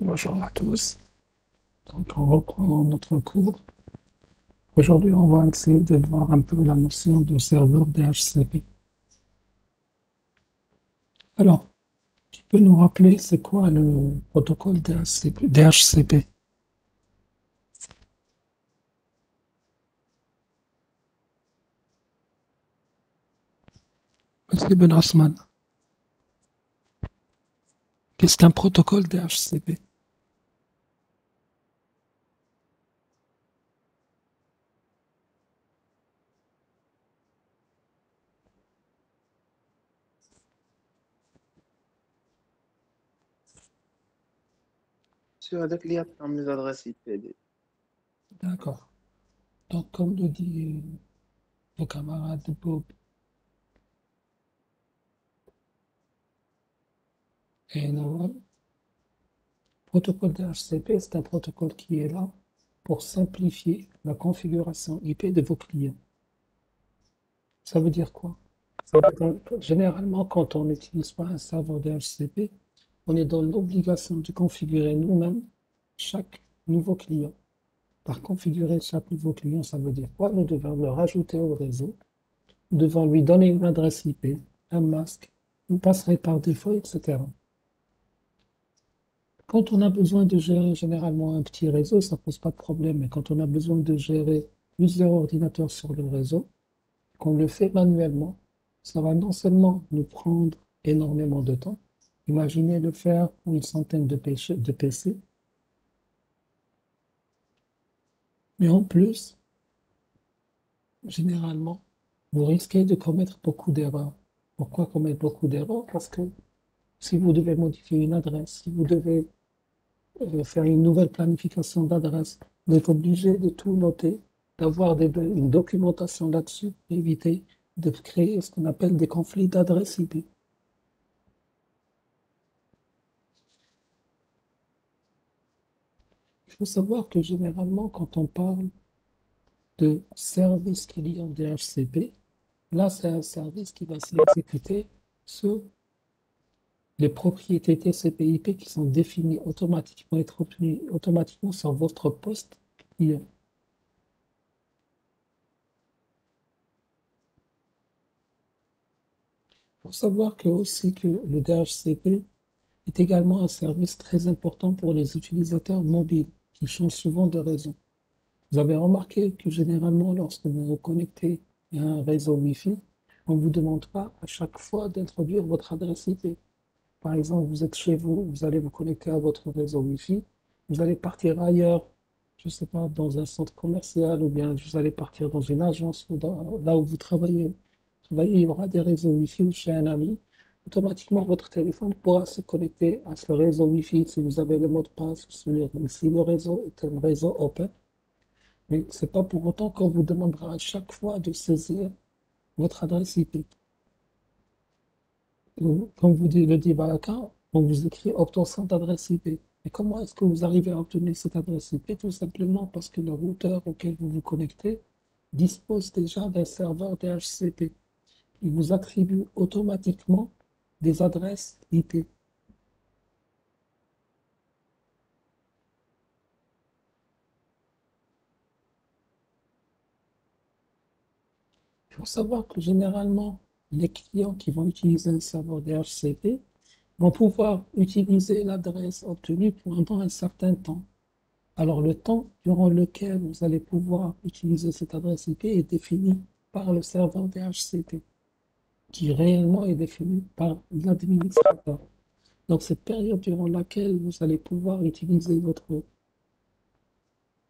Bonjour à tous. Donc, on reprend notre cours. Aujourd'hui, on va essayer de voir un peu la notion de serveur DHCP. Alors, tu peux nous rappeler c'est quoi le protocole DHCP? DHCP. Monsieur Ben Osman, qu'est-ce qu'un protocole DHCP? Sur هذاك اللي يعطيهم لي زادريس اي بي دي. D'accord. Donc, comme le dit vos camarades Bob et Nawal, protocole DHCP, c'est un protocole qui est là pour simplifier la configuration IP de vos clients. Ça veut dire quoi? Ça veut dire que généralement, quand on n'utilise pas un serveur DHCP, on est dans l'obligation de configurer nous-mêmes chaque nouveau client. Par configurer chaque nouveau client, ça veut dire quoi? Nous devons le rajouter au réseau, nous devons lui donner une adresse IP, un masque, une passerelle par défaut, etc. Quand on a besoin de gérer généralement un petit réseau, ça ne pose pas de problème. Mais quand on a besoin de gérer plusieurs ordinateurs sur le réseau, qu'on le fait manuellement, ça va non seulement nous prendre énormément de temps, imaginez le faire pour une centaine de PC, mais en plus, généralement, vous risquez de commettre beaucoup d'erreurs. Pourquoi commettre beaucoup d'erreurs? Parce que si vous devez modifier une adresse, si vous devez faire une nouvelle planification d'adresse, vous êtes obligé de tout noter, d'avoir une documentation là-dessus, pour éviter de créer ce qu'on appelle des conflits d'adresse IP. Il faut savoir que généralement, quand on parle de service client DHCP, là, c'est un service qui va s'exécuter sur les propriétés TCP/IP qui sont définies automatiquement, être obtenues automatiquement sur votre poste client. Il faut savoir que aussi que le DHCP est également un service très important pour les utilisateurs mobiles qui changent souvent de réseau. Vous avez remarqué que généralement, lorsque vous vous connectez à un réseau Wi-Fi, on ne vous demande pas à chaque fois d'introduire votre adresse IP. Par exemple, vous êtes chez vous, vous allez vous connecter à votre réseau Wi-Fi, vous allez partir ailleurs, je ne sais pas, dans un centre commercial ou bien vous allez partir dans une agence ou là où vous travaillez. Il y aura des réseaux Wi-Fi ou chez un ami. Automatiquement, votre téléphone pourra se connecter à ce réseau Wi-Fi si vous avez le mot de passe, si le réseau est un réseau open. Mais ce n'est pas pour autant qu'on vous demandera à chaque fois de saisir votre adresse IP. Comme le dit Baraka, on vous écrit obtention d'adresse IP. Et comment est-ce que vous arrivez à obtenir cette adresse IP? Tout simplement parce que le routeur auquel vous vous connectez dispose déjà d'un serveur DHCP. Il vous attribue automatiquement des adresses IP. Il faut savoir que généralement, les clients qui vont utiliser un serveur DHCP vont pouvoir utiliser l'adresse obtenue pendant un certain temps. Alors, le temps durant lequel vous allez pouvoir utiliser cette adresse IP est défini par le serveur DHCP, qui réellement est défini par l'administrateur. Donc, cette période durant laquelle vous allez pouvoir utiliser votre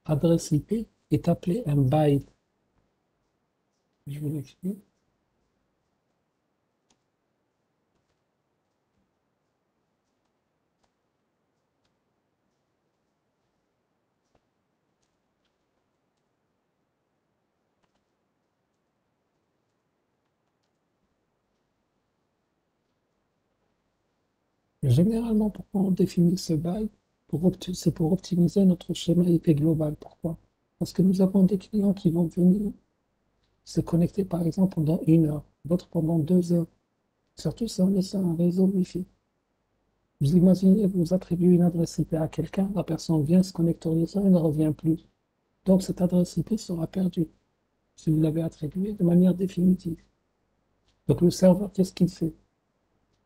adresse IP est appelée un byte. Je vous l'explique. Généralement, pourquoi on définit ce byte? C'est pour optimiser notre schéma IP global. Pourquoi? Parce que nous avons des clients qui vont venir se connecter, par exemple, pendant 1 heure, d'autres pendant 2 heures. Surtout si on est sur un réseau Wi-Fi. Vous imaginez, vous attribuez une adresse IP à quelqu'un, la personne vient, se connecte au réseau et ne revient plus. Donc cette adresse IP sera perdue si vous l'avez attribuée de manière définitive. Donc le serveur, qu'est-ce qu'il fait?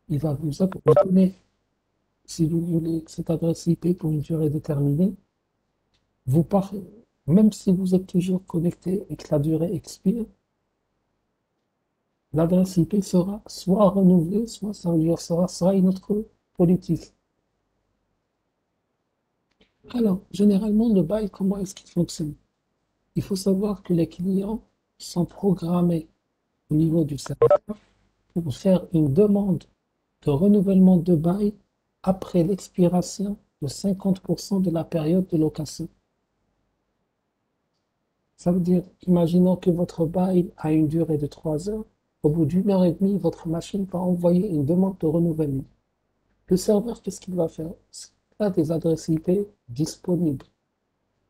Il va vous donner, si vous voulez, cette adresse IP pour une durée déterminée. Vous par- Même si vous êtes toujours connecté et que la durée expire, l'adresse IP sera soit renouvelée, soit ça veut dire sera une autre politique. Alors, généralement, le bail, comment est-ce qu'il fonctionne? Il faut savoir que les clients sont programmés au niveau du serveur pour faire une demande de renouvellement de bail après l'expiration de 50% de la période de location. Ça veut dire, imaginons que votre bail a une durée de 3 heures. Au bout d'une heure et demie, votre machine va envoyer une demande de renouvellement. Le serveur, qu'est-ce qu'il va faire? Il a des adresses IP disponibles.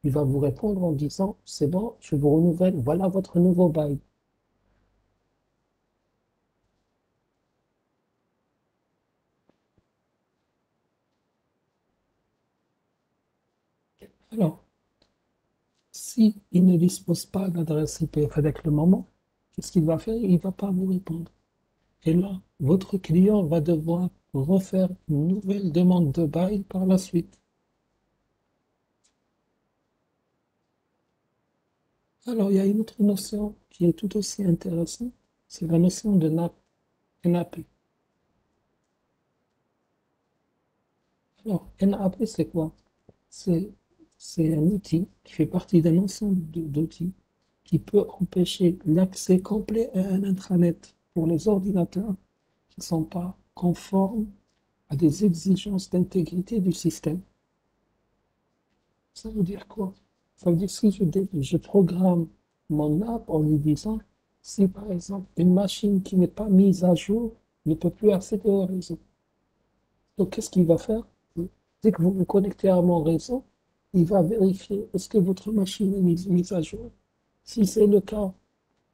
Il va vous répondre en disant, c'est bon, je vous renouvelle, voilà votre nouveau bail. Alors, si il ne dispose pas d'adresse IP avec le moment, qu'est-ce qu'il va faire? Il ne va pas vous répondre. Et là, votre client va devoir refaire une nouvelle demande de bail par la suite. Alors, il y a une autre notion qui est tout aussi intéressante, c'est la notion de NAP. Alors, NAP, c'est quoi? C'est, c'est un outil qui fait partie d'un ensemble d'outils qui peut empêcher l'accès complet à un intranet pour les ordinateurs qui ne sont pas conformes à des exigences d'intégrité du système. Ça veut dire quoi? Ça veut dire si je programme mon app en lui disant, si par exemple une machine qui n'est pas mise à jour ne peut plus accéder au réseau. Donc qu'est-ce qu'il va faire? Dès que vous vous connectez à mon réseau, il va vérifier est-ce que votre machine est mise à jour. Si c'est le cas,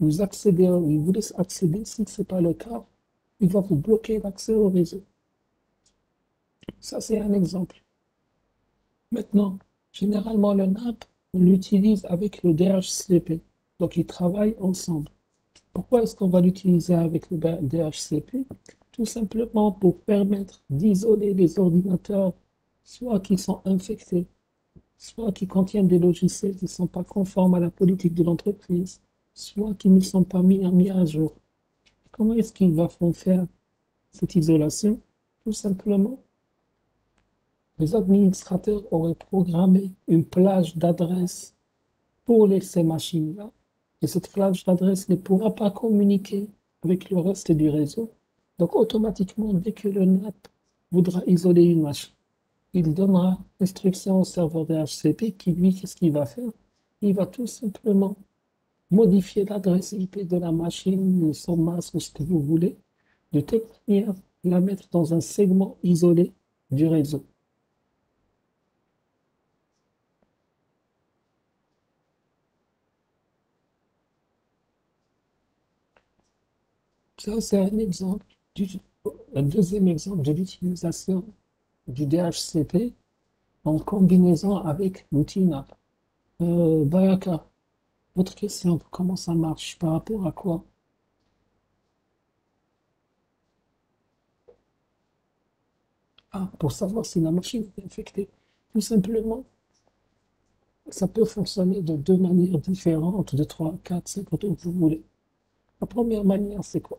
vous accédez, il vous laisse accéder. Si ce n'est pas le cas, il va vous bloquer l'accès au réseau. Ça, c'est un exemple. Maintenant, généralement, le NAP, on l'utilise avec le DHCP. Donc, ils travaillent ensemble. Pourquoi est-ce qu'on va l'utiliser avec le DHCP? Tout simplement pour permettre d'isoler les ordinateurs, soit qui sont infectés, soit qui contiennent des logiciels qui ne sont pas conformes à la politique de l'entreprise, soit qui ne sont pas mis à jour. Comment est-ce qu'ils vont faire cette isolation? Tout simplement, les administrateurs auraient programmé une plage d'adresses pour ces machines-là, et cette plage d'adresses ne pourra pas communiquer avec le reste du réseau. Donc, automatiquement, dès que le NAT voudra isoler une machine, il donnera instruction au serveur DHCP qui, lui, qu'est-ce qu'il va faire? Il va tout simplement modifier l'adresse IP de la machine, son masque ou ce que vous voulez, de telle manière la mettre dans un segment isolé du réseau. Ça, c'est un exemple. Un deuxième exemple de l'utilisation du DHCP en combinaison avec l'outil NAP. Bayaka, votre question, comment ça marche par rapport à quoi? Ah, pour savoir si la machine est infectée. Tout simplement, ça peut fonctionner de deux manières différentes, de trois, quatre, cinq, autant que vous voulez. La première manière, c'est quoi?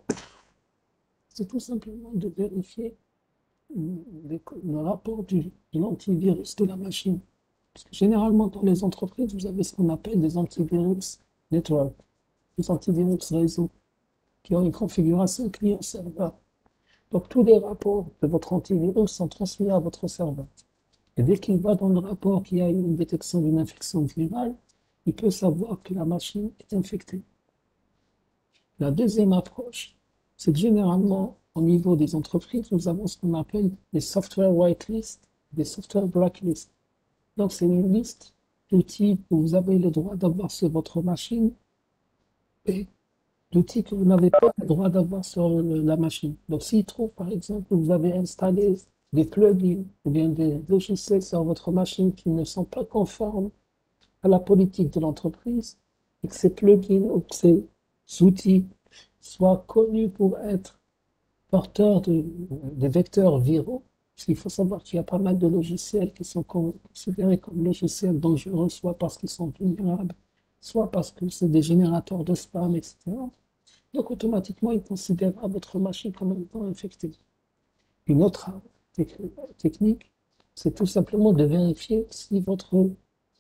C'est tout simplement de vérifier le rapport de l'antivirus de la machine. Parce que généralement, dans les entreprises, vous avez ce qu'on appelle des antivirus network, des antivirus réseau, qui ont une configuration client-serveur. Donc, tous les rapports de votre antivirus sont transmis à votre serveur. Et dès qu'il va dans le rapport qu'il y a une détection d'une infection virale, il peut savoir que la machine est infectée. La deuxième approche, c'est que généralement, au niveau des entreprises, nous avons ce qu'on appelle des software whitelist, des software blacklist. Donc, c'est une liste d'outils que vous avez le droit d'avoir sur votre machine et d'outils que vous n'avez pas le droit d'avoir sur la machine. Donc, s'il trouve, par exemple, que vous avez installé des plugins ou bien des logiciels sur votre machine qui ne sont pas conformes à la politique de l'entreprise et que ces plugins ou que ces outils soient connus pour être porteurs de vecteurs viraux. Parce qu'il faut savoir qu'il y a pas mal de logiciels qui sont considérés comme logiciels dangereux, soit parce qu'ils sont vulnérables, soit parce que c'est des générateurs de spam, etc. Donc automatiquement, ils considèrent votre machine comme étant infectée. Une autre technique, c'est tout simplement de vérifier si votre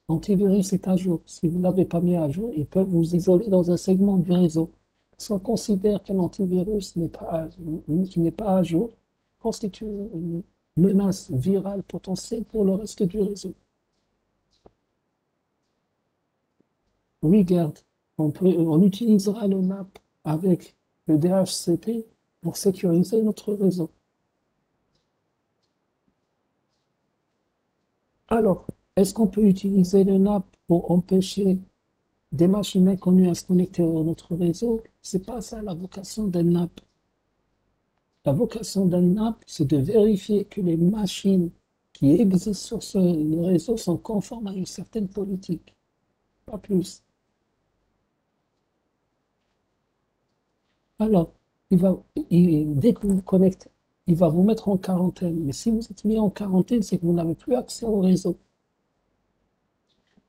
antivirus est à jour. Si vous ne l'avez pas mis à jour, ils peuvent vous isoler dans un segment du réseau. Si on considère qu'un antivirus qui n'est pas à jour constitue une menace virale potentielle pour le reste du réseau. Oui, garde, on utilisera le NAP avec le DHCP pour sécuriser notre réseau. Alors, est-ce qu'on peut utiliser le NAP pour empêcher des machines inconnues à se connecter à notre réseau? C'est pas ça la vocation d'un NAP. La vocation d'un NAP, c'est de vérifier que les machines qui existent sur le réseau sont conformes à une certaine politique, pas plus. Alors, dès que vous vous connectez, il va vous mettre en quarantaine. Mais si vous êtes mis en quarantaine, c'est que vous n'avez plus accès au réseau.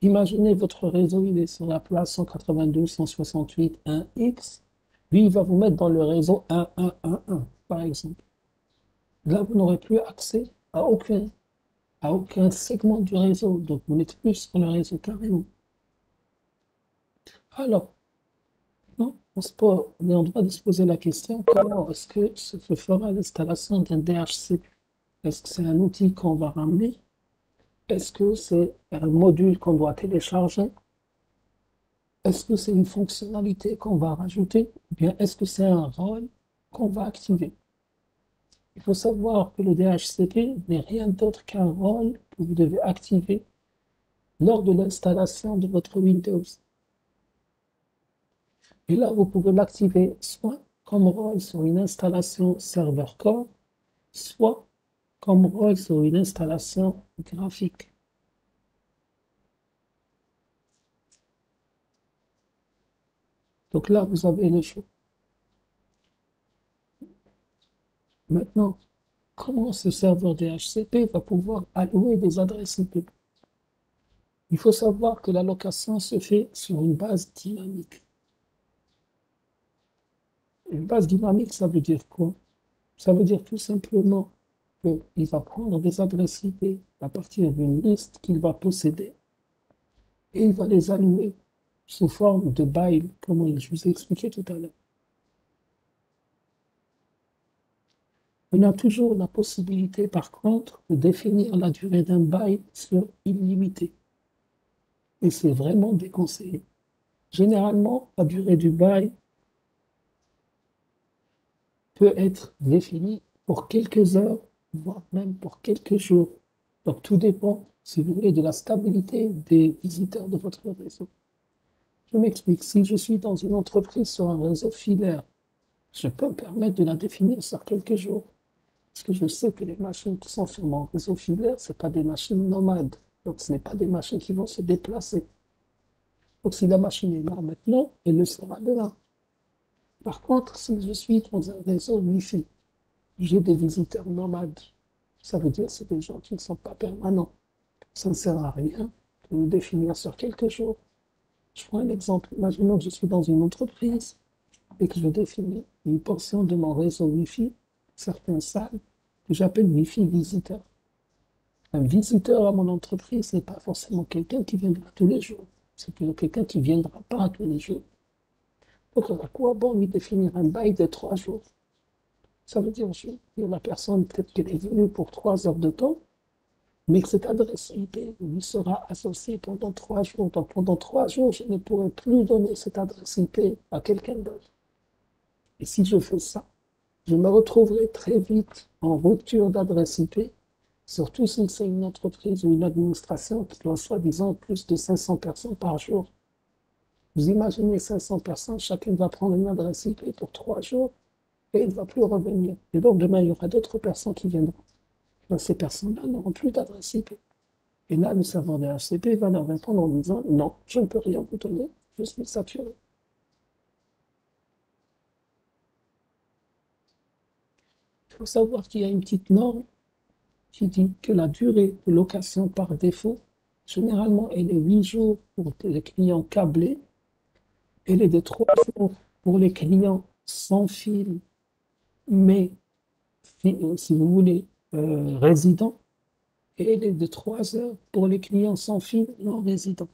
Imaginez votre réseau, il est sur la place 192.168.1x. Lui, il va vous mettre dans le réseau 1111, par exemple. Là, vous n'aurez plus accès à aucun segment du réseau. Donc, vous n'êtes plus sur le réseau carrément. Alors, non, on est en droit de se poser la question, comment est-ce que se fera l'installation d'un DHCP? Est-ce que c'est un outil qu'on va ramener? Est-ce que c'est un module qu'on doit télécharger? Est-ce que c'est une fonctionnalité qu'on va rajouter? Ou bien est-ce que c'est un rôle qu'on va activer? Il faut savoir que le DHCP n'est rien d'autre qu'un rôle que vous devez activer lors de l'installation de votre Windows. Et là, vous pouvez l'activer soit comme rôle sur une installation serveur core, soit comme rôle sur une installation graphique. Donc là, vous avez le choix. Maintenant, comment ce serveur DHCP va pouvoir allouer des adresses IP? Il faut savoir que l'allocation se fait sur une base dynamique. Une base dynamique, ça veut dire quoi? Ça veut dire tout simplement qu'il va prendre des adresses IP à partir d'une liste qu'il va posséder et il va les allouer sous forme de bytes, comme je vous ai expliqué tout à l'heure. On a toujours la possibilité, par contre, de définir la durée d'un byte sur illimité. Et c'est vraiment déconseillé. Généralement, la durée du byte peut être définie pour quelques heures, voire même pour quelques jours. Donc tout dépend, si vous voulez, de la stabilité des visiteurs de votre réseau. Je m'explique. Si je suis dans une entreprise sur un réseau filaire, je peux me permettre de la définir sur quelques jours. Parce que je sais que les machines qui sont sur mon réseau filaire, ce pas des machines nomades. Donc ce n'est pas des machines qui vont se déplacer. Donc si la machine est là maintenant, elle le sera demain. Par contre, si je suis dans un réseau Wi-Fi, j'ai des visiteurs nomades. Ça veut dire que c'est des gens qui ne sont pas permanents. Ça ne sert à rien de le définir sur quelques jours. Je prends un exemple. Imaginons que je suis dans une entreprise et que je définis une portion de mon réseau Wi-Fi, certaines salles, que j'appelle Wi-Fi visiteur. Un visiteur à mon entreprise, ce n'est pas forcément quelqu'un qui viendra tous les jours. C'est plutôt quelqu'un qui ne viendra pas tous les jours. Donc, à quoi bon lui définir un bail de 3 jours? Ça veut dire que la personne, peut-être qu'elle est venue pour 3 heures de temps, mais que cette adresse IP lui sera associée pendant 3 jours. Donc, pendant 3 jours, je ne pourrai plus donner cette adresse IP à quelqu'un d'autre. Et si je fais ça, je me retrouverai très vite en rupture d'adresse IP, surtout si c'est une entreprise ou une administration qui doit soi-disant plus de 500 personnes par jour. Vous imaginez 500 personnes, chacune va prendre une adresse IP pour 3 jours et il ne va plus revenir. Et donc demain, il y aura d'autres personnes qui viendront. ben, ces personnes-là n'auront plus d'adresse IP. Et là, le serveur DHCP va leur répondre en disant non, je ne peux rien vous donner, je suis saturé. Il faut savoir qu'il y a une petite norme qui dit que la durée de location par défaut, généralement, elle est 8 jours pour les clients câblés, elle est de 3 jours pour les clients sans fil, mais si vous voulez, résidents, et elle est de 3 heures pour les clients sans fil non résidents.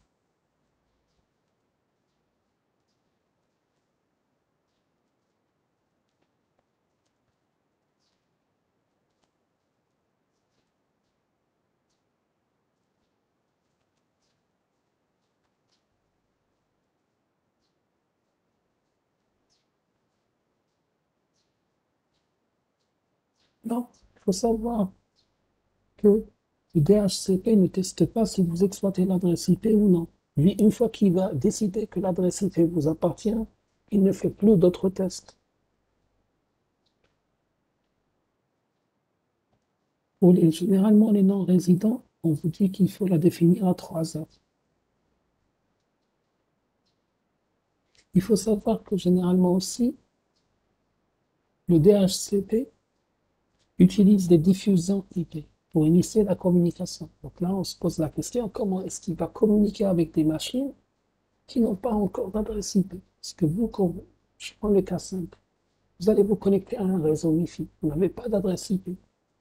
Non, il faut savoir que le DHCP ne teste pas si vous exploitez l'adresse IP ou non. Lui, une fois qu'il va décider que l'adresse IP vous appartient, il ne fait plus d'autres tests. Généralement, les non-résidents, on vous dit qu'il faut la définir à 3 heures. Il faut savoir que généralement aussi, le DHCP utilise des diffusions IP pour initier la communication. Donc là, on se pose la question, comment est-ce qu'il va communiquer avec des machines qui n'ont pas encore d'adresse IP? Parce que vous, quand je prends le cas simple, vous allez vous connecter à un réseau Wi-Fi, vous n'avez pas d'adresse IP.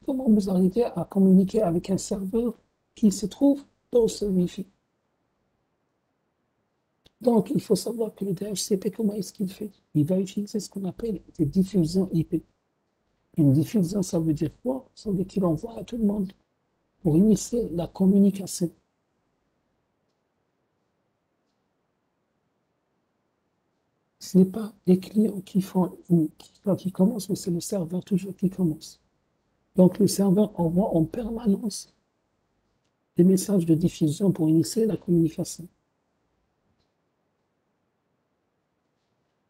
Comment vous arrivez à communiquer avec un serveur qui se trouve dans ce Wi-Fi? Donc, il faut savoir que le DHCP, comment est-ce qu'il fait? Il va utiliser ce qu'on appelle des diffusions IP. Une diffusion, ça veut dire quoi? Ça veut dire qu'il envoie à tout le monde pour initier la communication. Ce n'est pas les clients qui font, qui commencent, mais c'est le serveur toujours qui commence. Donc, le serveur envoie en permanence des messages de diffusion pour initier la communication.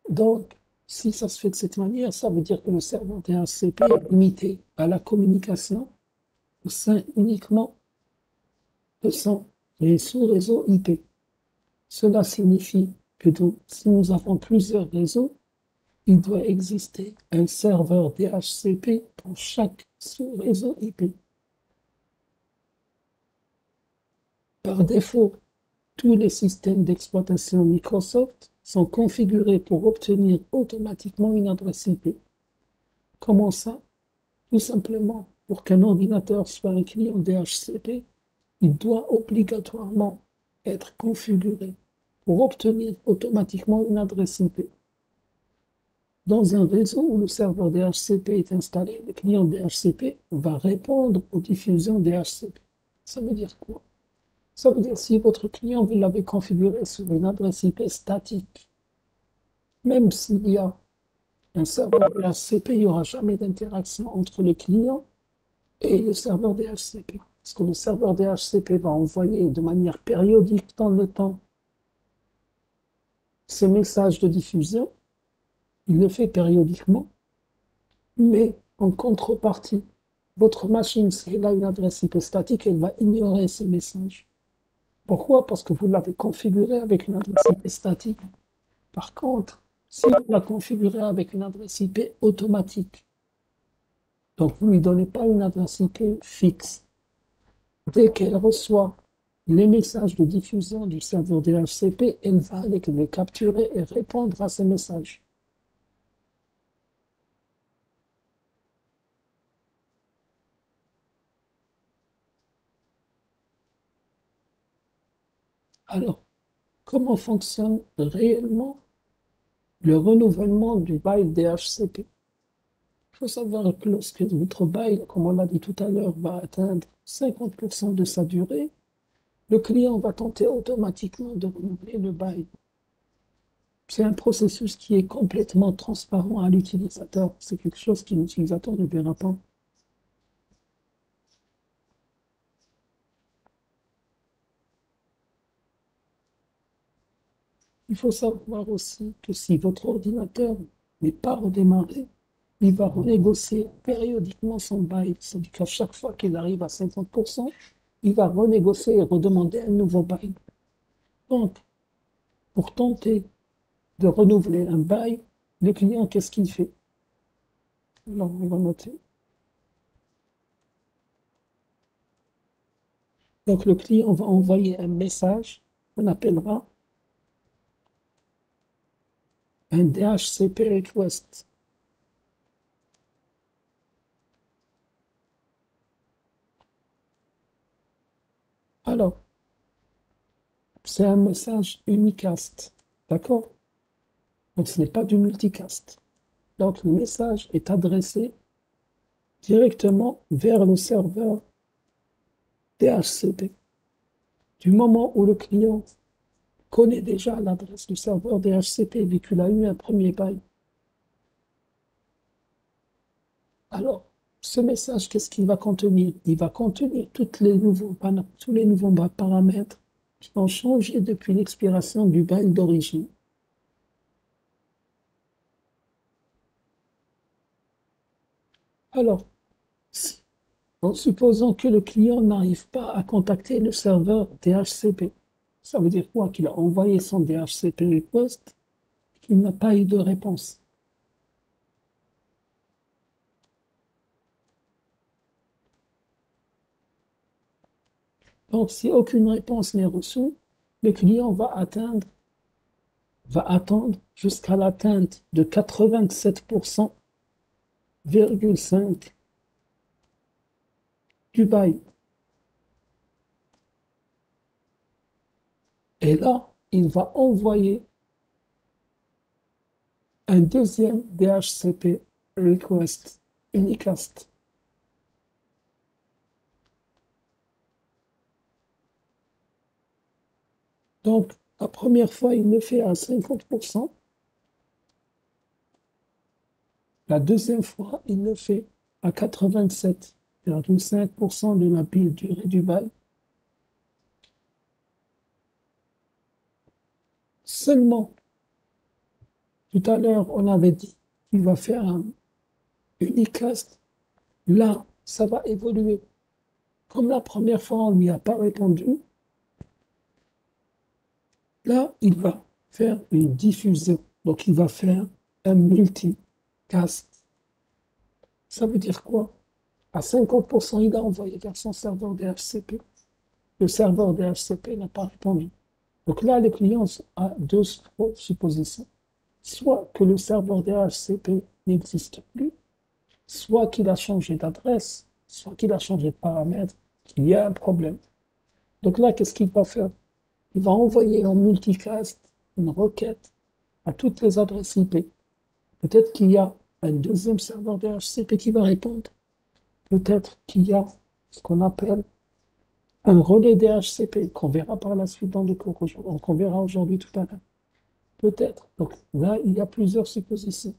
Donc, si ça se fait de cette manière, ça veut dire que le serveur DHCP est limité à la communication au sein uniquement de son sous-réseau IP. Cela signifie que donc, si nous avons plusieurs réseaux, il doit exister un serveur DHCP pour chaque sous-réseau IP. Par défaut, tous les systèmes d'exploitation Microsoft sont configurés pour obtenir automatiquement une adresse IP. Comment ça? Tout simplement, pour qu'un ordinateur soit un client DHCP, il doit obligatoirement être configuré pour obtenir automatiquement une adresse IP. Dans un réseau où le serveur DHCP est installé, le client DHCP va répondre aux diffusions DHCP. Ça veut dire quoi? Ça veut dire si votre client, vous l'avez configuré sur une adresse IP statique, même s'il y a un serveur DHCP, il n'y aura jamais d'interaction entre le client et le serveur DHCP. Parce que le serveur DHCP va envoyer de manière périodique dans le temps ces messages de diffusion. Il le fait périodiquement, mais en contrepartie, votre machine, si elle a une adresse IP statique, elle va ignorer ces messages. Pourquoi? Parce que vous l'avez configuré avec une adresse IP statique. Par contre, si vous la configurez avec une adresse IP automatique, donc vous ne lui donnez pas une adresse IP fixe, dès qu'elle reçoit les messages de diffusion du serveur DHCP, elle va les capturer et répondre à ces messages. Alors, comment fonctionne réellement le renouvellement du bail DHCP? Il faut savoir que lorsque votre bail, comme on l'a dit tout à l'heure, va atteindre 50% de sa durée, le client va tenter automatiquement de renouveler le bail. C'est un processus qui est complètement transparent à l'utilisateur. C'est quelque chose que l'utilisateur ne verra pas. Il faut savoir aussi que si votre ordinateur n'est pas redémarré, il va renégocier périodiquement son bail. C'est-à-dire qu'à chaque fois qu'il arrive à 50%, il va renégocier et redemander un nouveau bail. Donc, pour tenter de renouveler un bail, le client, qu'est-ce qu'il fait? Alors, on va noter. Donc, le client va envoyer un message qu'on appellera un DHCP request. Alors, c'est un message unicast, d'accord? Donc, ce n'est pas du multicast. Donc, le message est adressé directement vers le serveur DHCP. Du moment où le client connaît déjà l'adresse du serveur DHCP, vu qu'il a eu un premier bail, alors, ce message, qu'est-ce qu'il va contenir? Il va contenir tous les nouveaux paramètres qui ont changé depuis l'expiration du bail d'origine. Alors, en supposant que le client n'arrive pas à contacter le serveur DHCP, ça veut dire quoi? Qu'il a envoyé son DHCP request, qu'il n'a pas eu de réponse. Donc, si aucune réponse n'est reçue, le client va attendre jusqu'à l'atteinte de 87,5% du bail. Et là, il va envoyer un deuxième DHCP request unicast. Donc, la première fois, il le fait à 50%. La deuxième fois, il le fait à 87,5% de la durée du bail. Seulement, tout à l'heure, on avait dit qu'il va faire un unicast. Là, ça va évoluer. Comme la première fois, on ne lui a pas répondu, là, il va faire une diffusion. Donc, il va faire un multicast. Ça veut dire quoi? À 50%, il a envoyé vers son serveur DHCP. Le serveur DHCP n'a pas répondu. Donc là, le client a deux suppositions. Soit que le serveur DHCP n'existe plus, soit qu'il a changé d'adresse, soit qu'il a changé de paramètre, qu'il y a un problème. Donc là, qu'est-ce qu'il va faire? Il va envoyer en multicast une requête à toutes les adresses IP. Peut-être qu'il y a un deuxième serveur DHCP qui va répondre. Peut-être qu'il y a ce qu'on appelle un relais DHCP qu'on verra par la suite dans le cours, qu'on verra aujourd'hui tout à l'heure. Peut-être. Donc là, il y a plusieurs suppositions.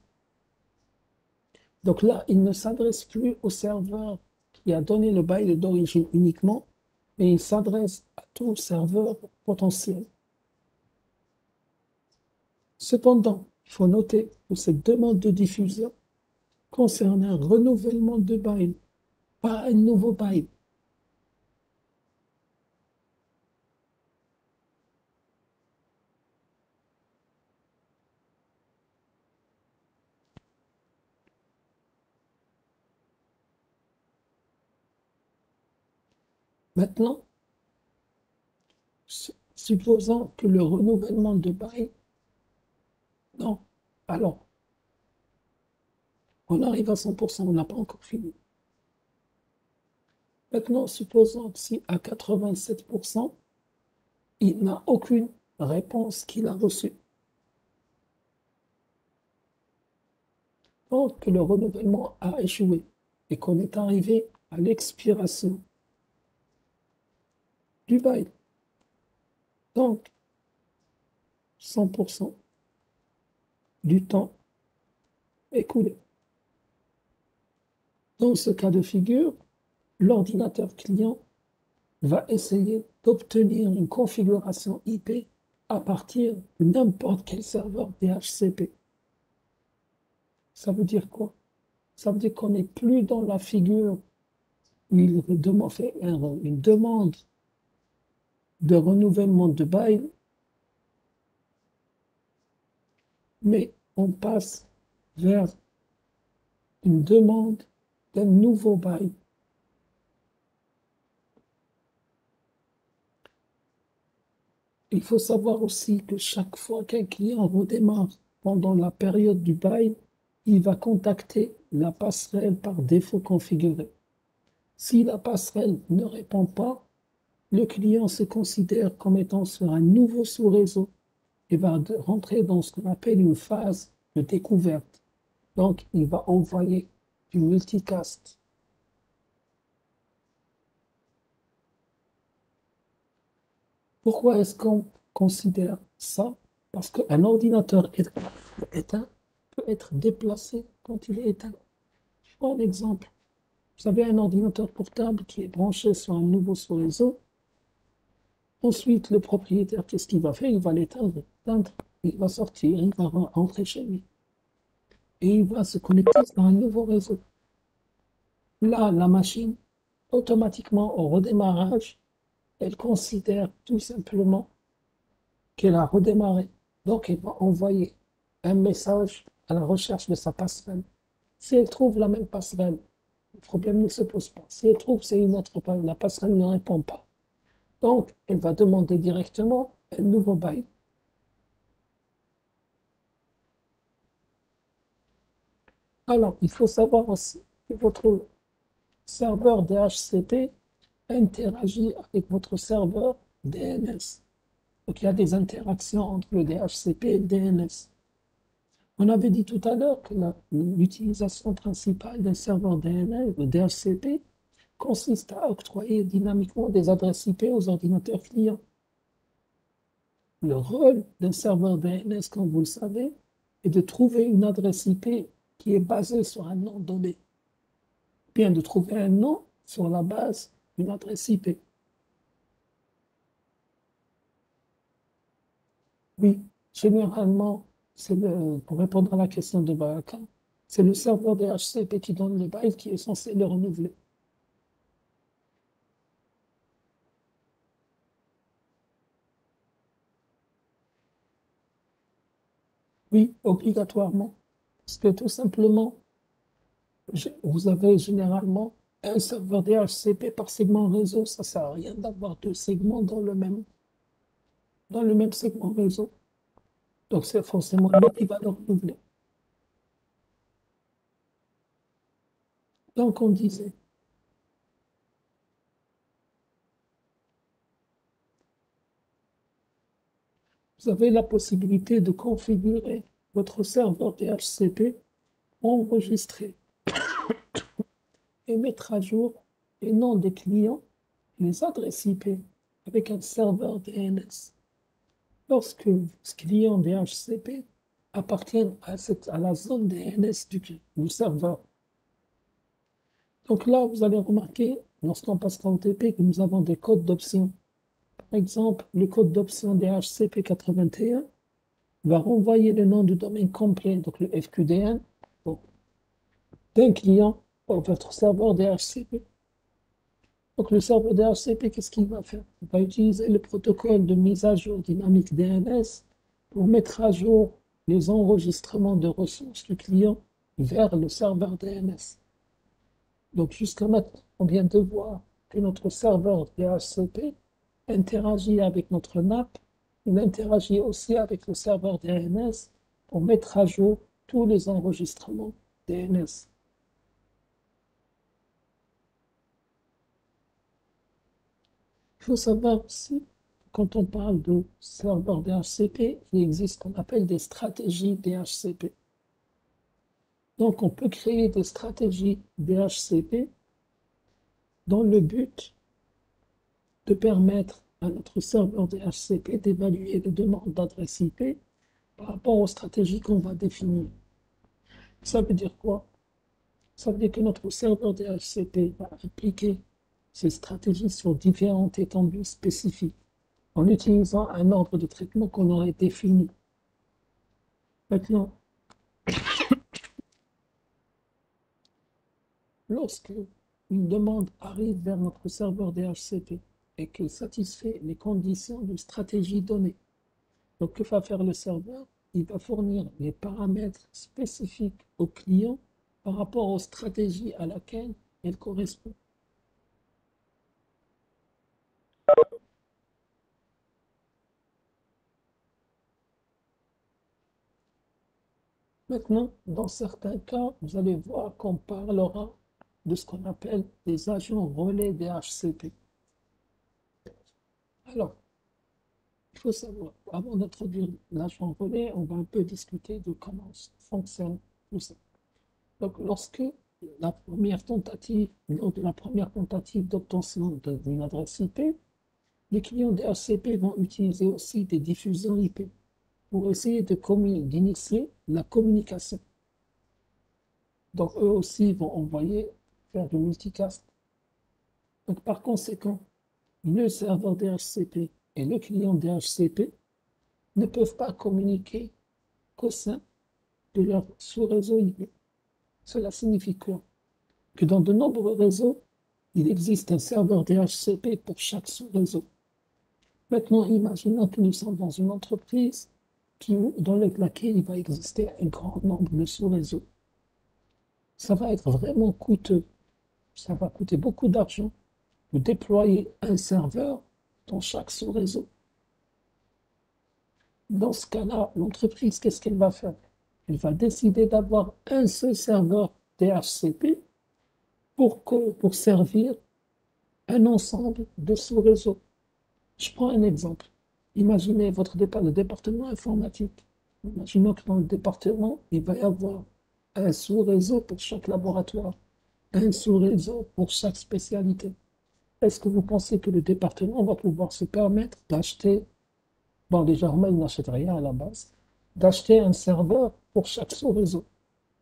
Donc là, il ne s'adresse plus au serveur qui a donné le bail d'origine uniquement, mais il s'adresse à tout serveur potentiel. Cependant, il faut noter que cette demande de diffusion concerne un renouvellement de bail, pas un nouveau bail. Maintenant, supposons que le renouvellement de bail, non, alors, on arrive à 100%, on n'a pas encore fini. Maintenant, supposons que si à 87%, il n'a aucune réponse qu'il a reçue. Donc, que le renouvellement a échoué et qu'on est arrivé à l'expiration du bail. Donc, 100% du temps écoulé. Dans ce cas de figure, l'ordinateur client va essayer d'obtenir une configuration IP à partir de n'importe quel serveur DHCP. Ça veut dire quoi? Ça veut dire qu'on n'est plus dans la figure où il fait une demande de renouvellement de bail, mais on passe vers une demande d'un nouveau bail. Il faut savoir aussi que chaque fois qu'un client redémarre pendant la période du bail, il va contacter la passerelle par défaut configurée. Si la passerelle ne répond pas, le client se considère comme étant sur un nouveau sous-réseau et va rentrer dans ce qu'on appelle une phase de découverte. Donc, il va envoyer du multicast. Pourquoi est-ce qu'on considère ça? Parce qu'un ordinateur éteint peut être déplacé quand il est éteint. Je prends un exemple. Vous avez un ordinateur portable qui est branché sur un nouveau sous-réseau. Ensuite, le propriétaire, qu'est-ce qu'il va faire? Il va l'éteindre. Il va sortir, il va rentrer chez lui. Et il va se connecter sur un nouveau réseau. Là, la machine, automatiquement, au redémarrage, elle considère tout simplement qu'elle a redémarré. Donc, elle va envoyer un message à la recherche de sa passerelle. Si elle trouve la même passerelle, le problème ne se pose pas. Si elle trouve c'est une autre passerelle, la passerelle ne répond pas. Donc, elle va demander directement un nouveau bail. Alors, il faut savoir aussi que votre serveur DHCP interagit avec votre serveur DNS. Donc, il y a des interactions entre le DHCP et le DNS. On avait dit tout à l'heure que l'utilisation principale d'un serveur DNS, le DHCP, consiste à octroyer dynamiquement des adresses IP aux ordinateurs clients. Le rôle d'un serveur DNS, comme vous le savez, est de trouver une adresse IP qui est basée sur un nom donné, bien de trouver un nom sur la base d'une adresse IP. Oui, généralement, pour répondre à la question de Baraka, c'est le serveur DHCP qui donne le bail qui est censé le renouveler. Oui, obligatoirement. Parce que tout simplement, vous avez généralement un serveur DHCP par segment réseau. Ça ne sert à rien d'avoir deux segments dans le même segment réseau. Donc, c'est forcément lui qui va le renouveler. Donc, on disait, vous avez la possibilité de configurer votre serveur DHCP, enregistrer et mettre à jour les noms des clients, les adresses IP avec un serveur DNS. Lorsque ce client DHCP appartient à la zone DNS du serveur. Donc là, vous allez remarquer, lorsqu'on passera au TP, que nous avons des codes d'option. Par exemple, le code d'option DHCP81 va renvoyer le nom du domaine complet, donc le FQDN, d'un client vers votre serveur DHCP. Donc le serveur DHCP, qu'est-ce qu'il va faire? Il va utiliser le protocole de mise à jour dynamique DNS pour mettre à jour les enregistrements de ressources du client vers le serveur DNS. Donc jusqu'à maintenant, on vient de voir que notre serveur DHCP interagit avec notre NAP, il interagit aussi avec le serveur DNS pour mettre à jour tous les enregistrements DNS. Il faut savoir aussi, quand on parle de serveur DHCP, il existe ce qu'on appelle des stratégies DHCP. Donc, on peut créer des stratégies DHCP dans le but de permettre à notre serveur DHCP d'évaluer les demandes d'adresse IP par rapport aux stratégies qu'on va définir. Ça veut dire quoi? Ça veut dire que notre serveur DHCP va appliquer ces stratégies sur différentes étendues spécifiques en utilisant un ordre de traitement qu'on aurait défini. Maintenant, lorsque une demande arrive vers notre serveur DHCP et qu'il satisfait les conditions d'une stratégie donnée, donc que va faire le serveur? Il va fournir les paramètres spécifiques au client par rapport aux stratégies à laquelle elle correspond. Maintenant, dans certains cas, vous allez voir qu'on parlera de ce qu'on appelle des agents relais DHCP. Alors, il faut savoir, avant d'introduire l'agent relais, on va un peu discuter de comment fonctionne tout ça. Donc, lors de la première tentative d'obtention d'une adresse IP, les clients DHCP vont utiliser aussi des diffuseurs IP pour essayer d'initier la communication. Donc, eux aussi vont faire du multicast. Donc, par conséquent, le serveur DHCP et le client DHCP ne peuvent pas communiquer qu'au sein de leur sous-réseau IP. Cela signifie quoi? Que dans de nombreux réseaux, il existe un serveur DHCP pour chaque sous-réseau. Maintenant, imaginons que nous sommes dans une entreprise dans laquelle il va exister un grand nombre de sous-réseaux. Ça va être vraiment coûteux. Ça va coûter beaucoup d'argent de déployer un serveur dans chaque sous-réseau. Dans ce cas-là, l'entreprise, qu'est-ce qu'elle va faire? Elle va décider d'avoir un seul serveur DHCP pour servir un ensemble de sous-réseaux. Je prends un exemple. Imaginez le département informatique. Imaginons que dans le département, il va y avoir un sous-réseau pour chaque laboratoire, un sous-réseau pour chaque spécialité. Est-ce que vous pensez que le département va pouvoir se permettre d'acheter, bon déjà, il n'achète rien à la base, d'acheter un serveur pour chaque sous-réseau?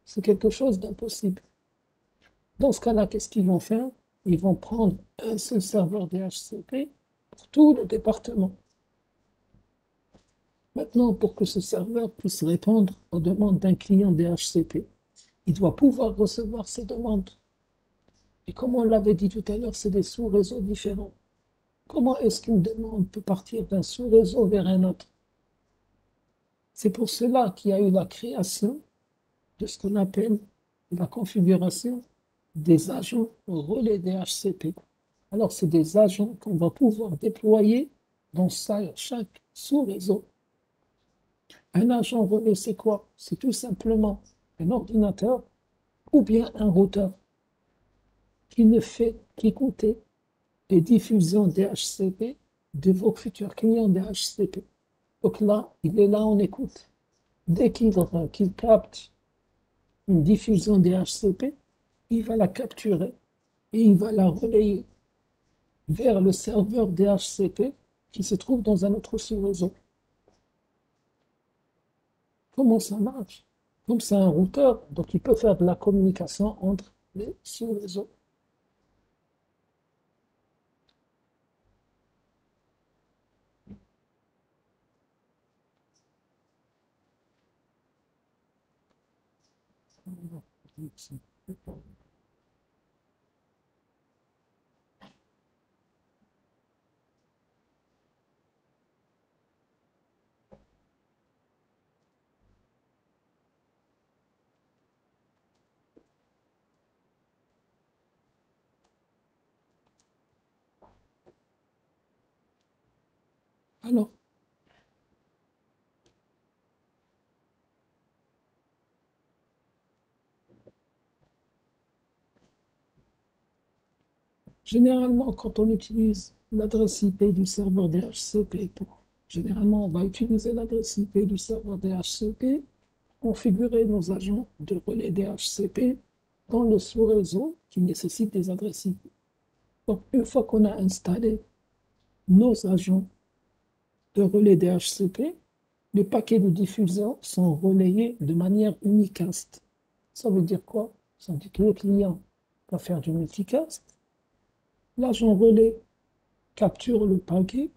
C'est quelque chose d'impossible. Dans ce cas-là, qu'est-ce qu'ils vont faire? Ils vont prendre un seul serveur DHCP pour tout le département. Maintenant, pour que ce serveur puisse répondre aux demandes d'un client DHCP, il doit pouvoir recevoir ces demandes. Et comme on l'avait dit tout à l'heure, c'est des sous-réseaux différents. Comment est-ce qu'une demande peut partir d'un sous-réseau vers un autre? C'est pour cela qu'il y a eu la création de ce qu'on appelle la configuration des agents relais DHCP. Alors, c'est des agents qu'on va pouvoir déployer dans chaque sous-réseau. Un agent relais, c'est quoi? C'est tout simplement un ordinateur ou bien un routeur qui ne fait qu'écouter les diffusions DHCP de vos futurs clients DHCP. Donc là, il est là en écoute. Dès qu'il capte une diffusion DHCP, il va la capturer et il va la relayer vers le serveur DHCP qui se trouve dans un autre sous-réseau. Comment ça marche? Comme c'est un routeur, donc il peut faire de la communication entre les sous-réseaux. Alors, généralement, quand on utilise l'adresse IP du serveur DHCP, généralement, on va utiliser l'adresse IP du serveur DHCP, configurer nos agents de relais DHCP dans le sous-réseau qui nécessite des adresses IP. Donc, une fois qu'on a installé nos agents de relais DHCP, les paquets de diffusion sont relayés de manière unicast. Ça veut dire quoi? Ça veut dire que le client va faire du multicast. L'agent relais capture le paquet.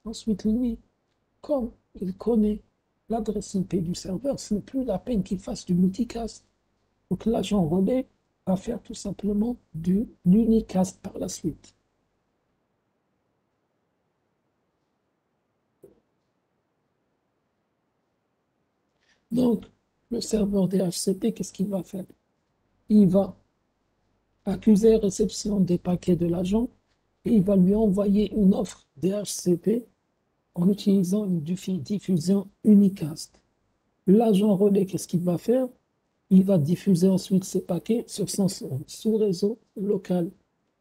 Ensuite, lui, comme il connaît l'adresse IP du serveur, ce n'est plus la peine qu'il fasse du multicast. Donc l'agent relais à faire tout simplement du unicast par la suite. Donc, le serveur DHCP, qu'est-ce qu'il va faire? Il va accuser réception des paquets de l'agent et il va lui envoyer une offre DHCP en utilisant une diffusion unicast. L'agent relais, qu'est-ce qu'il va faire? Il va diffuser ensuite ces paquets sur son sous-réseau local,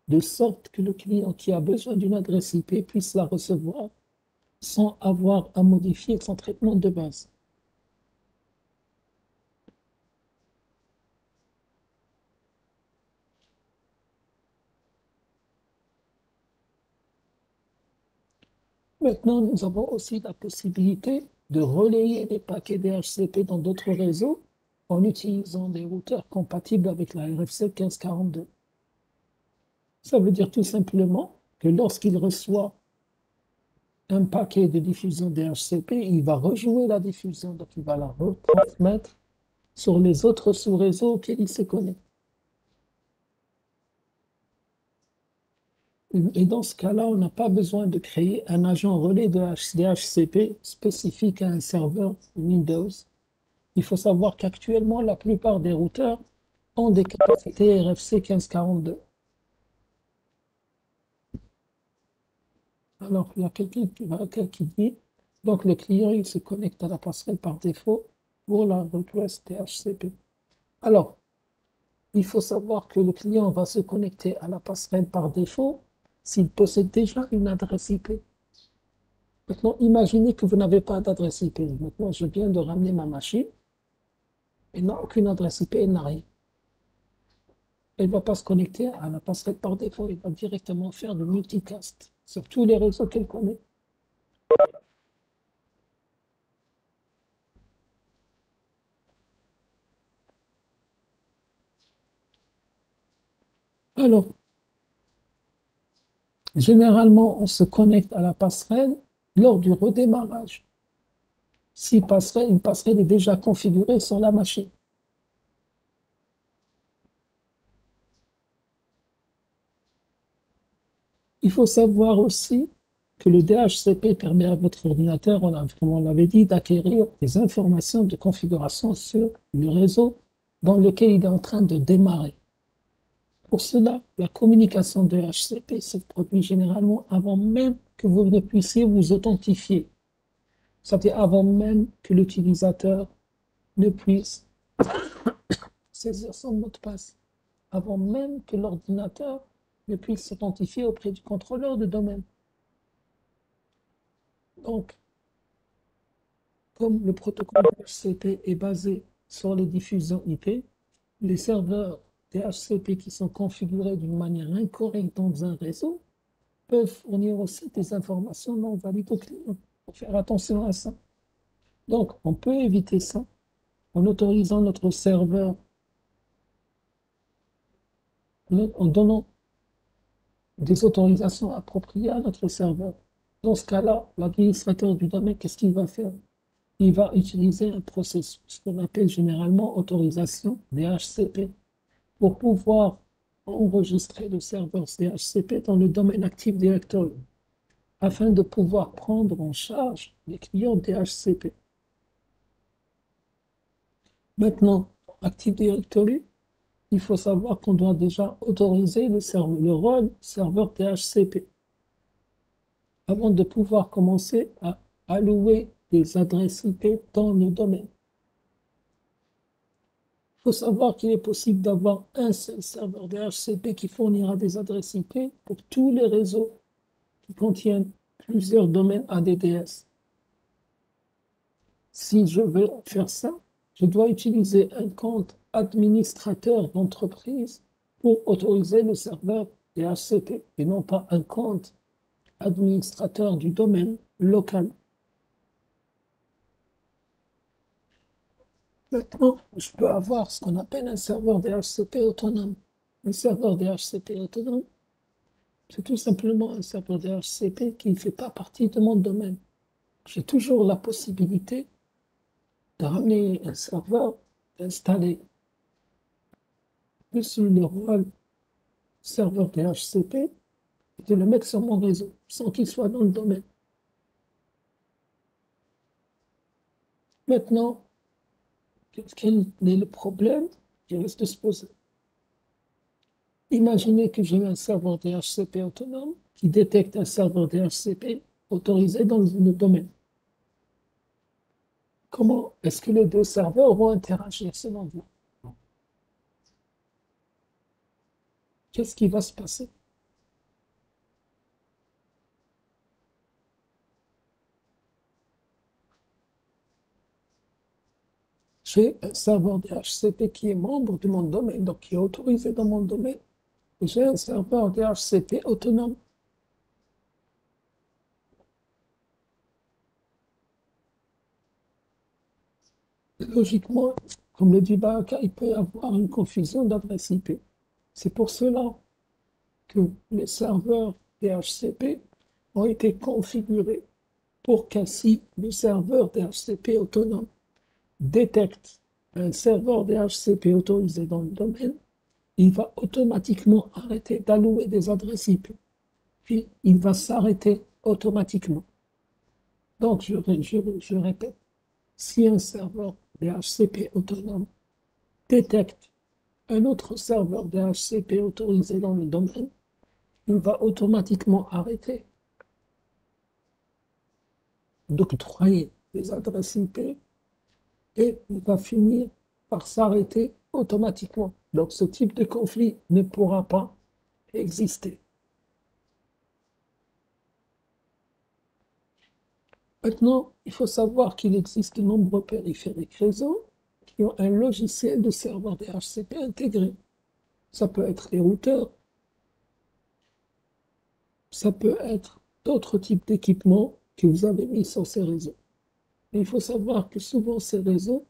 de sorte que le client qui a besoin d'une adresse IP puisse la recevoir sans avoir à modifier son traitement de base. Maintenant, nous avons aussi la possibilité de relayer les paquets DHCP dans d'autres réseaux en utilisant des routeurs compatibles avec la RFC 1542. Ça veut dire tout simplement que lorsqu'il reçoit un paquet de diffusion DHCP, il va rejouer la diffusion, donc il va la retransmettre sur les autres sous-réseaux auxquels il se connecte. Et dans ce cas-là, on n'a pas besoin de créer un agent relais de DHCP spécifique à un serveur Windows. Il faut savoir qu'actuellement, la plupart des routeurs ont des capacités RFC 1542. Alors, il y a quelqu'un qui dit, donc le client, il se connecte à la passerelle par défaut pour la request DHCP. Alors, il faut savoir que le client va se connecter à la passerelle par défaut s'il possède déjà une adresse IP. Maintenant, imaginez que vous n'avez pas d'adresse IP. Maintenant, je viens de ramener ma machine. Elle n'a aucune adresse IP, elle n'a rien. Elle ne va pas se connecter à la passerelle par défaut. Elle va directement faire du multicast sur tous les réseaux qu'elle connaît. Alors, généralement, on se connecte à la passerelle lors du redémarrage. Si une passerelle est déjà configurée sur la machine. Il faut savoir aussi que le DHCP permet à votre ordinateur, comme on l'avait dit, d'acquérir des informations de configuration sur le réseau dans lequel il est en train de démarrer. Pour cela, la communication DHCP se produit généralement avant même que vous ne puissiez vous authentifier, c'est-à-dire avant même que l'utilisateur ne puisse saisir son mot de passe, avant même que l'ordinateur ne puisse s'authentifier auprès du contrôleur de domaine. Donc, comme le protocole DHCP est basé sur les diffusions IP, les serveurs DHCP qui sont configurés d'une manière incorrecte dans un réseau peuvent fournir aussi des informations non valides au client. Il faut faire attention à ça. Donc, on peut éviter ça en autorisant notre serveur, en donnant des autorisations appropriées à notre serveur. Dans ce cas-là, l'administrateur du domaine, qu'est-ce qu'il va faire? Il va utiliser un processus qu'on appelle généralement autorisation DHCP pour pouvoir enregistrer le serveur DHCP dans le domaine Active Directory afin de pouvoir prendre en charge les clients DHCP. Maintenant, Active Directory, il faut savoir qu'on doit déjà autoriser le rôle serveur DHCP avant de pouvoir commencer à allouer des adresses IP dans le domaine. Il faut savoir qu'il est possible d'avoir un seul serveur DHCP qui fournira des adresses IP pour tous les réseaux qui contiennent plusieurs domaines ADDS. Si je veux faire ça, je dois utiliser un compte administrateur d'entreprise pour autoriser le serveur DHCP et non pas un compte administrateur du domaine local. Maintenant, je peux avoir ce qu'on appelle un serveur DHCP autonome. Un serveur DHCP autonome, c'est tout simplement un serveur DHCP qui ne fait pas partie de mon domaine. J'ai toujours la possibilité de ramener un serveur, d'installer plus le rôle serveur DHCP est de le mettre sur mon réseau sans qu'il soit dans le domaine. Maintenant, quel est le problème qui reste de se poser? Imaginez que j'ai un serveur DHCP autonome qui détecte un serveur DHCP autorisé dans le domaine. Comment est-ce que les deux serveurs vont interagir selon vous? Qu'est-ce qui va se passer? J'ai un serveur DHCP qui est membre de mon domaine, donc qui est autorisé dans mon domaine. Et j'ai un serveur DHCP autonome. Logiquement, comme le dit Baraka, il peut y avoir une confusion d'adresse IP. C'est pour cela que les serveurs DHCP ont été configurés pour qu'ainsi le serveur DHCP autonome détecte un serveur DHCP autorisé dans le domaine, il va automatiquement arrêter d'allouer des adresses IP. Puis il va s'arrêter automatiquement. Donc, je répète, si un serveur DHCP autonome détecte un autre serveur DHCP autorisé dans le domaine, il va automatiquement arrêter d'octroyer des adresses IP et il va finir par s'arrêter automatiquement. Donc ce type de conflit ne pourra pas exister. Maintenant, il faut savoir qu'il existe de nombreux périphériques réseau qui ont un logiciel de serveur DHCP intégré. Ça peut être les routeurs, ça peut être d'autres types d'équipements que vous avez mis sur ces réseaux. Mais il faut savoir que souvent ces réseaux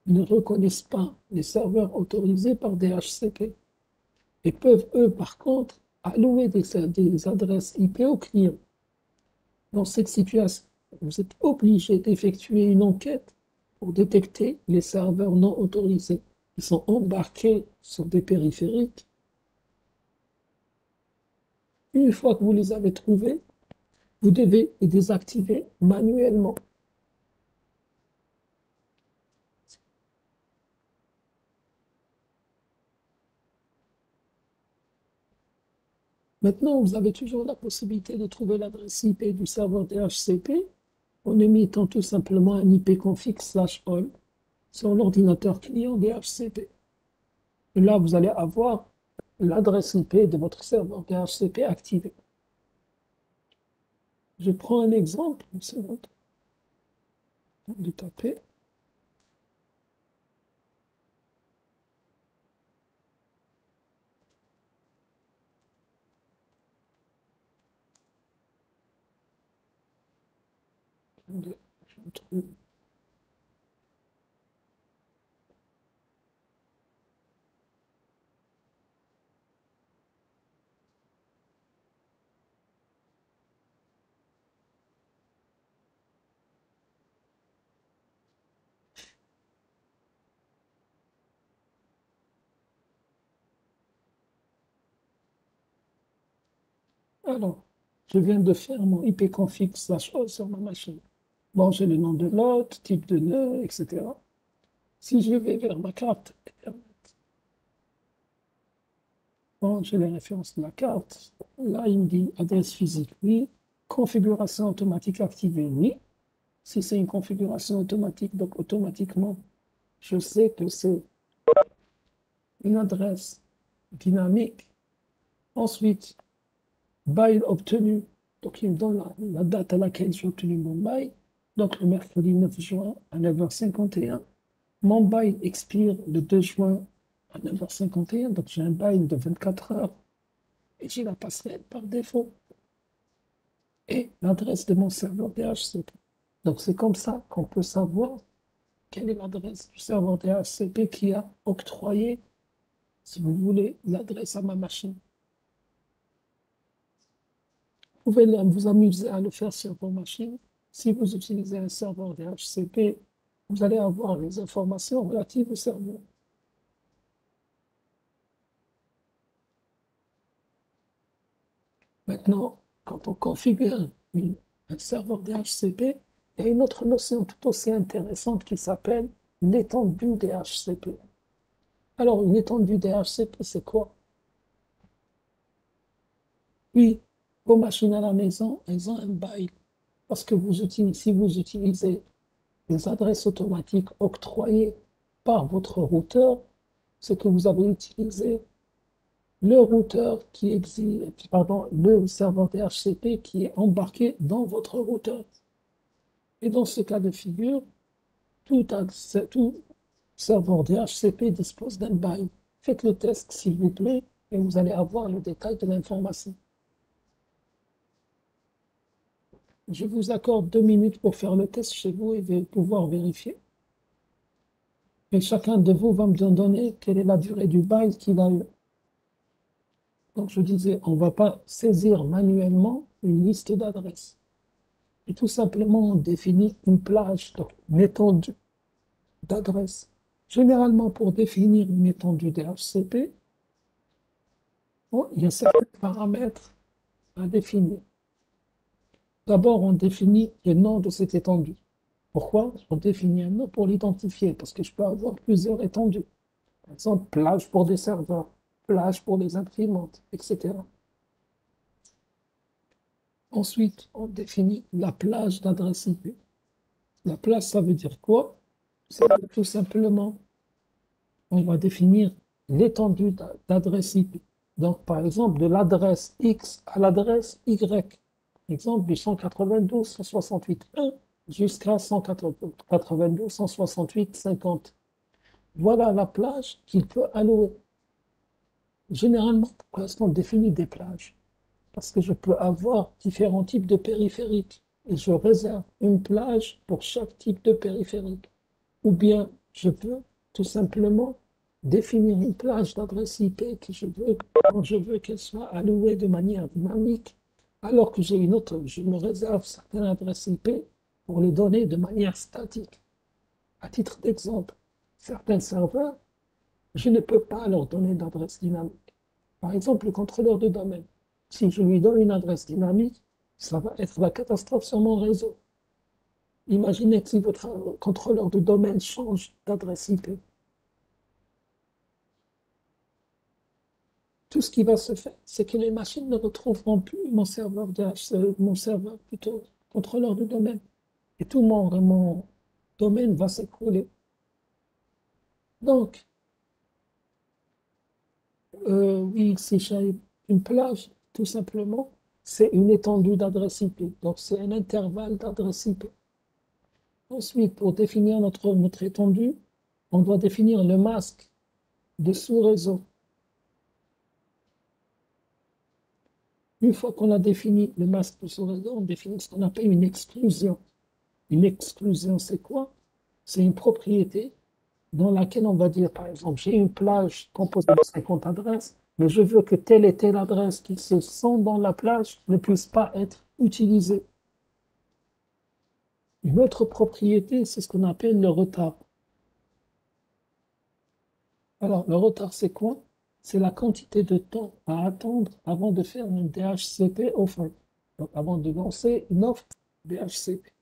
ne reconnaissent pas les serveurs autorisés par DHCP et peuvent, eux, par contre, allouer des adresses IP aux clients. Dans cette situation, vous êtes obligé d'effectuer une enquête pour détecter les serveurs non autorisés. Ils sont embarqués sur des périphériques. Une fois que vous les avez trouvés, vous devez les désactiver manuellement. Maintenant, vous avez toujours la possibilité de trouver l'adresse IP du serveur DHCP en émettant tout simplement un ipconfig/all sur l'ordinateur client DHCP. Et là, vous allez avoir l'adresse IP de votre serveur DHCP activée. Je prends un exemple, une seconde, de taper. Je trouve. Alors, je viens de faire mon ipconfig/all sur ma machine. Bon, j'ai le nom de l'hôte, type de nœud, etc. Si je vais vers ma carte Ethernet, bon, j'ai les références de la carte. Là, il me dit adresse physique, oui. Configuration automatique activée, oui. Si c'est une configuration automatique, donc automatiquement, je sais que c'est une adresse dynamique. Ensuite, bail obtenu. Donc, il me donne la date à laquelle j'ai obtenu mon bail. Donc, le mercredi 9 juin à 9h51. Mon bail expire le 2 juin à 9h51. Donc, j'ai un bail de 24 heures. Et j'ai la passerelle par défaut. Et l'adresse de mon serveur DHCP. Donc, c'est comme ça qu'on peut savoir quelle est l'adresse du serveur DHCP qui a octroyé, si vous voulez, l'adresse à ma machine. Vous pouvez vous amuser à le faire sur vos machines. Si vous utilisez un serveur DHCP, vous allez avoir les informations relatives au serveur. Maintenant, quand on configure un serveur DHCP, il y a une autre notion tout aussi intéressante qui s'appelle l'étendue DHCP. Alors, une étendue DHCP, c'est quoi? Oui, vos machines à la maison, elles ont un bail. Parce que si vous utilisez les adresses automatiques octroyées par votre routeur, c'est que vous avez utilisé le routeur qui existe, pardon, le serveur DHCP qui est embarqué dans votre routeur. Et dans ce cas de figure, tout serveur DHCP dispose d'un bail. Faites le test, s'il vous plaît, et vous allez avoir le détail de l'information. Je vous accorde 2 minutes pour faire le test chez vous et pouvoir vérifier. Et chacun de vous va me donner quelle est la durée du bail qu'il a eu. Donc je disais, on ne va pas saisir manuellement une liste d'adresses. Et tout simplement, on définit une plage, donc une étendue d'adresses. Généralement, pour définir une étendue DHCP, il y a certains paramètres à définir. D'abord, on définit le nom de cette étendue. Pourquoi? On définit un nom pour l'identifier, parce que je peux avoir plusieurs étendues. Par exemple, plage pour des serveurs, plage pour des imprimantes, etc. Ensuite, on définit la plage d'adresse IP. La plage, ça veut dire quoi? C'est tout simplement, on va définir l'étendue d'adresse IP. Donc, par exemple, de l'adresse X à l'adresse Y. Par exemple, du 192.168.1 jusqu'à 192.168.50. Voilà la plage qu'il peut allouer. Généralement, pourquoi est-ce qu'on définit des plages? Parce que je peux avoir différents types de périphériques et je réserve une plage pour chaque type de périphérique. Ou bien je peux tout simplement définir une plage d'adresse IP quand je veux qu'elle soit allouée de manière dynamique, alors que j'ai une autre, je me réserve certaines adresses IP pour les donner de manière statique. À titre d'exemple, certains serveurs, je ne peux pas leur donner d'adresse dynamique. Par exemple, le contrôleur de domaine. Si je lui donne une adresse dynamique, ça va être la catastrophe sur mon réseau. Imaginez que si votre contrôleur de domaine change d'adresse IP, tout ce qui va se faire, c'est que les machines ne retrouveront plus mon serveur plutôt, contrôleur de domaine. Et tout mon domaine va s'écrouler. Donc, oui, c'est une plage, tout simplement, c'est une étendue d'adresse IP. Donc, c'est un intervalle d'adresse IP. Ensuite, pour définir notre étendue, on doit définir le masque de sous-réseau. Une fois qu'on a défini le masque de sous-réseau, on définit ce qu'on appelle une exclusion. Une exclusion, c'est quoi? C'est une propriété dans laquelle on va dire, par exemple, j'ai une plage composée de 50 adresses, mais je veux que telle et telle adresse qui se sont dans la plage ne puisse pas être utilisée. Une autre propriété, c'est ce qu'on appelle le retard. Alors, le retard, c'est quoi? C'est la quantité de temps à attendre avant de faire un DHCP offert. Donc, avant de lancer une offre DHCP.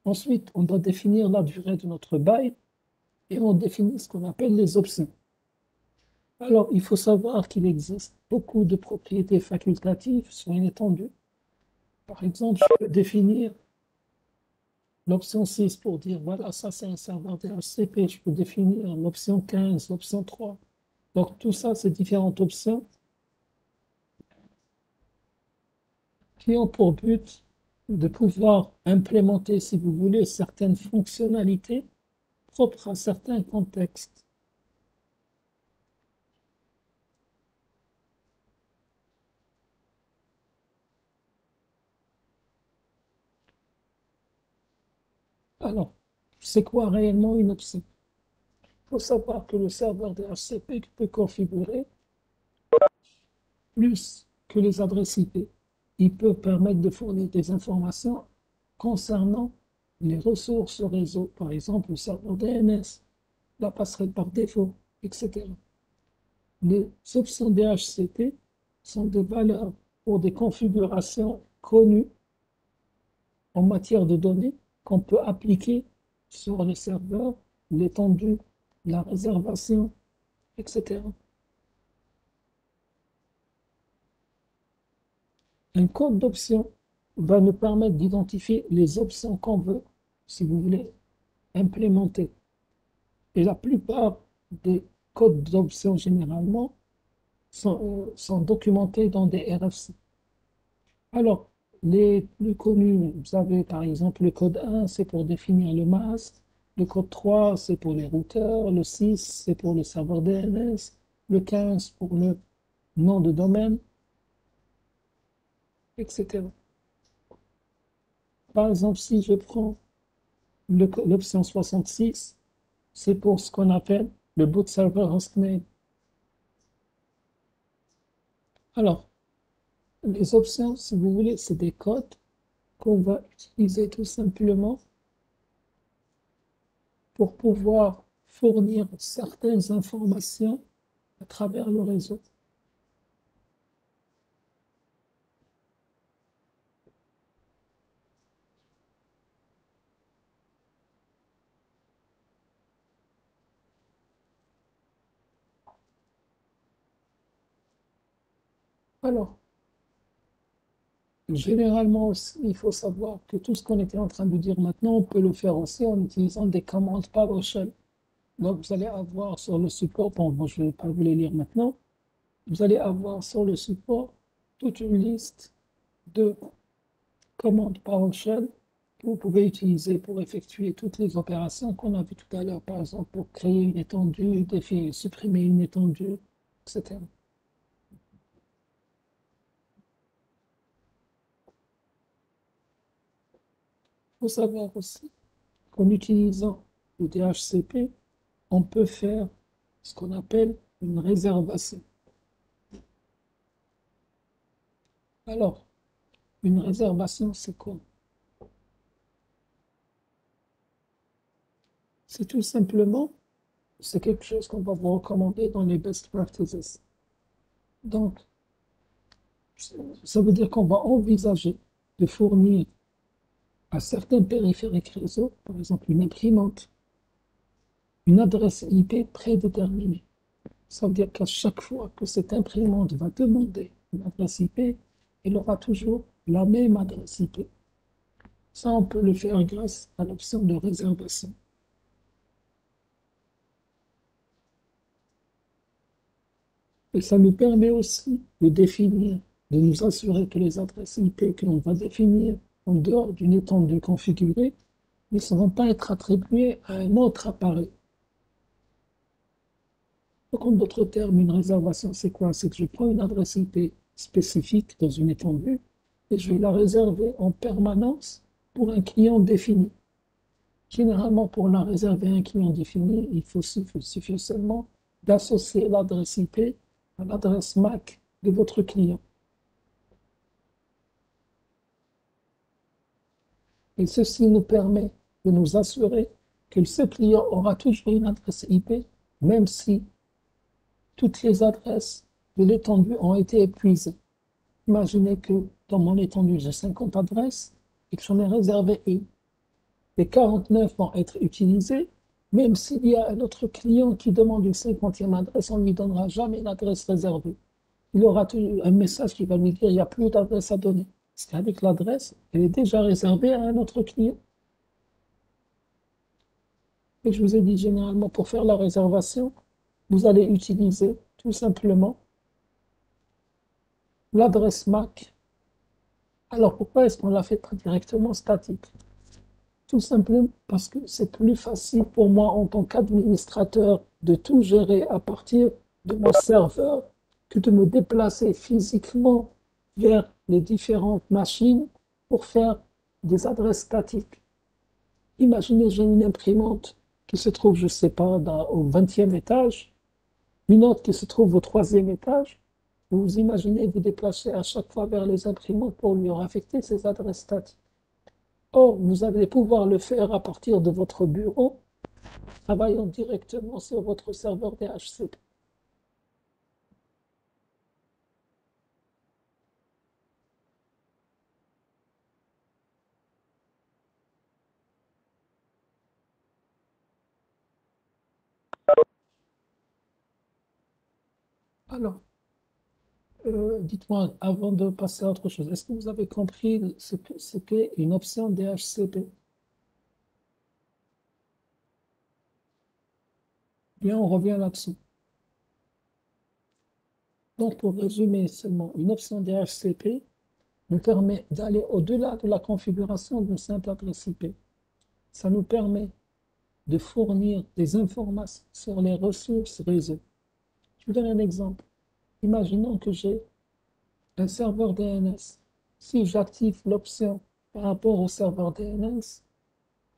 Ensuite, on doit définir la durée de notre bail et on définit ce qu'on appelle les options. Alors, il faut savoir qu'il existe beaucoup de propriétés facultatives sur une étendue. Par exemple, je peux définir l'option 6 pour dire, voilà, ça c'est un serveur DHCP. Je peux définir l'option 15, l'option 3. Donc, tout ça, c'est différentes options qui ont pour but de pouvoir implémenter, si vous voulez, certaines fonctionnalités propres à certains contextes. Alors, c'est quoi réellement une option? Il faut savoir que le serveur DHCP peut configurer plus que les adresses IP. Il peut permettre de fournir des informations concernant les ressources réseau, par exemple le serveur DNS, la passerelle par défaut, etc. Les options DHCP sont des valeurs pour des configurations connues en matière de données qu'on peut appliquer sur le serveur, l'étendue, la réservation, etc. Un code d'option va nous permettre d'identifier les options qu'on veut, si vous voulez, implémenter. Et la plupart des codes d'options, généralement, sont documentés dans des RFC. Alors, les plus connus, vous avez par exemple le code 1, c'est pour définir le masque, le code 3, c'est pour les routeurs, le 6, c'est pour le serveur DNS, le 15 pour le nom de domaine, etc. Par exemple, si je prends l'option 66, c'est pour ce qu'on appelle le boot server hostname. Alors, les options, si vous voulez, c'est des codes qu'on va utiliser tout simplement pour pouvoir fournir certaines informations à travers le réseau. Alors, généralement aussi, il faut savoir que tout ce qu'on était en train de dire maintenant, on peut le faire aussi en utilisant des commandes PowerShell. Donc, vous allez avoir sur le support, bon, moi je ne vais pas vous les lire maintenant, vous allez avoir sur le support toute une liste de commandes PowerShell que vous pouvez utiliser pour effectuer toutes les opérations qu'on a vues tout à l'heure, par exemple pour créer une étendue, supprimer une étendue, etc. Il faut savoir aussi qu'en utilisant le DHCP, on peut faire ce qu'on appelle une réservation. Alors, une réservation, c'est quoi? C'est tout simplement, c'est quelque chose qu'on va vous recommander dans les best practices. Donc, ça veut dire qu'on va envisager de fournir à certains périphériques réseau, par exemple une imprimante, une adresse IP prédéterminée. Ça veut dire qu'à chaque fois que cette imprimante va demander une adresse IP, elle aura toujours la même adresse IP. Ça, on peut le faire grâce à l'option de réservation. Et ça nous permet aussi de définir, de nous assurer que les adresses IP que l'on va définir en dehors d'une étendue configurée ne seront pas être attribuées à un autre appareil. Donc, en d'autres termes, une réservation, c'est quoi? C'est que je prends une adresse IP spécifique dans une étendue et je vais la réserver en permanence pour un client défini. Généralement, pour la réserver à un client défini, il suffit seulement d'associer l'adresse IP à l'adresse MAC de votre client. Et ceci nous permet de nous assurer que ce client aura toujours une adresse IP, même si toutes les adresses de l'étendue ont été épuisées. Imaginez que dans mon étendue, j'ai 50 adresses et que j'en ai réservé une. Les 49 vont être utilisées, même s'il y a un autre client qui demande une 50e adresse, on ne lui donnera jamais l'adresse réservée. Il aura un message qui va lui dire qu'il n'y a plus d'adresse à donner. Parce qu'avec l'adresse, elle est déjà réservée à un autre client. Et je vous ai dit, généralement, pour faire la réservation, vous allez utiliser tout simplement l'adresse MAC. Alors, pourquoi est-ce qu'on la fait pas directement statique? Tout simplement parce que c'est plus facile pour moi en tant qu'administrateur de tout gérer à partir de mon serveur que de me déplacer physiquement vers les différentes machines pour faire des adresses statiques. Imaginez, j'ai une imprimante qui se trouve, je ne sais pas, au 20e étage, une autre qui se trouve au 3e étage. Vous imaginez vous déplacer à chaque fois vers les imprimantes pour lui affecter ces adresses statiques. Or, vous allez pouvoir le faire à partir de votre bureau, travaillant directement sur votre serveur DHCP. Alors, dites-moi, avant de passer à autre chose, est-ce que vous avez compris ce qu'est une option DHCP? Bien, on revient là-dessus. Donc, pour résumer seulement, une option DHCP nous permet d'aller au-delà de la configuration d'une simple adresse IP. Ça nous permet de fournir des informations sur les ressources réseau. Je vous donne un exemple. Imaginons que j'ai un serveur DNS. Si j'active l'option par rapport au serveur DNS,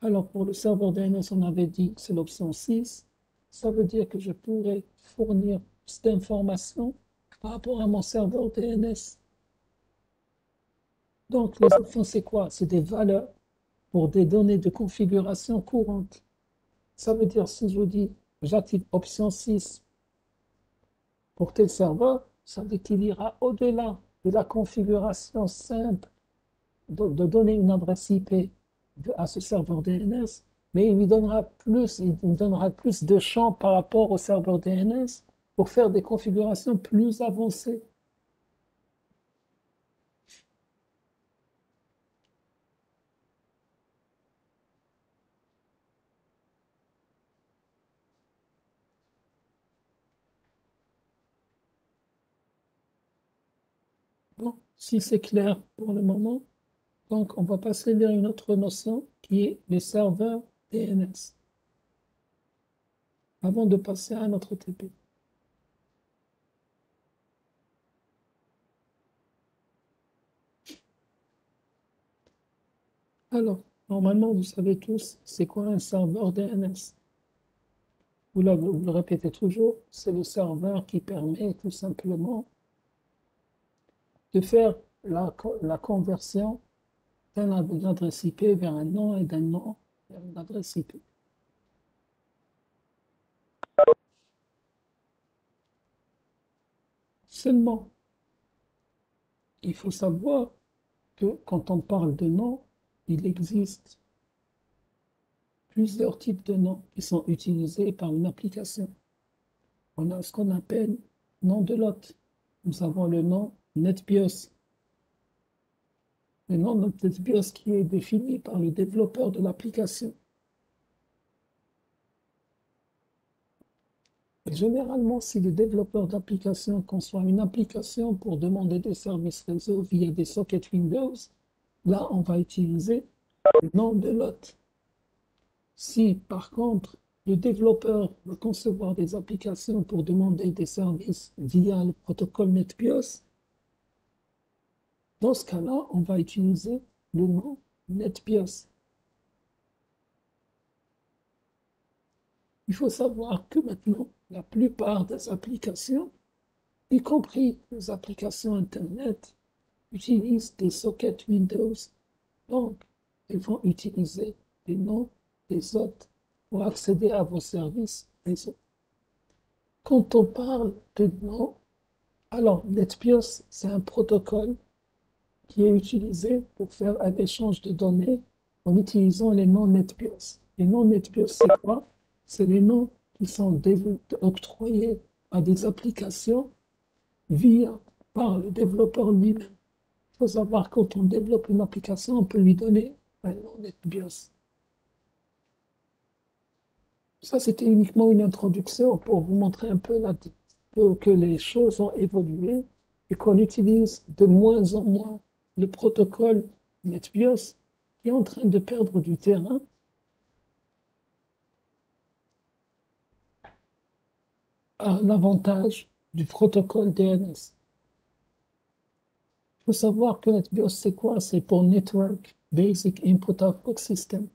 alors pour le serveur DNS, on avait dit que c'est l'option 6. Ça veut dire que je pourrais fournir cette information par rapport à mon serveur DNS. Donc, les options, c'est quoi? C'est des valeurs pour des données de configuration courantes. Ça veut dire, si je dis j'active option 6 pour tel serveur, ça veut dire qu'il ira au-delà de la configuration simple de donner une adresse IP à ce serveur DNS, mais il lui donnera plus de champs par rapport au serveur DNS pour faire des configurations plus avancées. Bon, si c'est clair pour le moment, donc on va passer vers une autre notion qui est les serveurs DNS, avant de passer à notre TP. Alors, normalement, vous savez tous, c'est quoi un serveur DNS? Vous le répétez toujours, c'est le serveur qui permet tout simplement de faire la conversion d'une adresse IP vers un nom et d'un nom vers une adresse IP. Seulement, il faut savoir que quand on parle de nom, il existe plusieurs types de noms qui sont utilisés par une application. On a ce qu'on appelle nom de l'hôte. Nous avons le nom NetBIOS. Le nom de NetBIOS qui est défini par le développeur de l'application. Généralement, si le développeur d'application conçoit une application pour demander des services réseau via des sockets Windows, là, on va utiliser le nom de l'hôte. Si, par contre, le développeur veut concevoir des applications pour demander des services via le protocole NetBIOS, dans ce cas-là, on va utiliser le nom NetBIOS. Il faut savoir que maintenant, la plupart des applications, y compris les applications Internet, utilisent des sockets Windows. Donc, ils vont utiliser les noms des hôtes pour accéder à vos services réseau. Quand on parle de noms, alors NetBIOS, c'est un protocole qui est utilisé pour faire un échange de données en utilisant les noms NetBIOS. Les noms NetBIOS, c'est quoi? C'est les noms qui sont octroyés à des applications par le développeur lui-même. Il faut savoir, quand on développe une application, on peut lui donner un nom NetBIOS. Ça, c'était uniquement une introduction pour vous montrer un peu que les choses ont évolué et qu'on utilise de moins en moins le protocole NetBIOS qui est en train de perdre du terrain. À l'avantage du protocole DNS. Il faut savoir que NetBIOS, c'est quoi? C'est pour Network Basic Input Output System.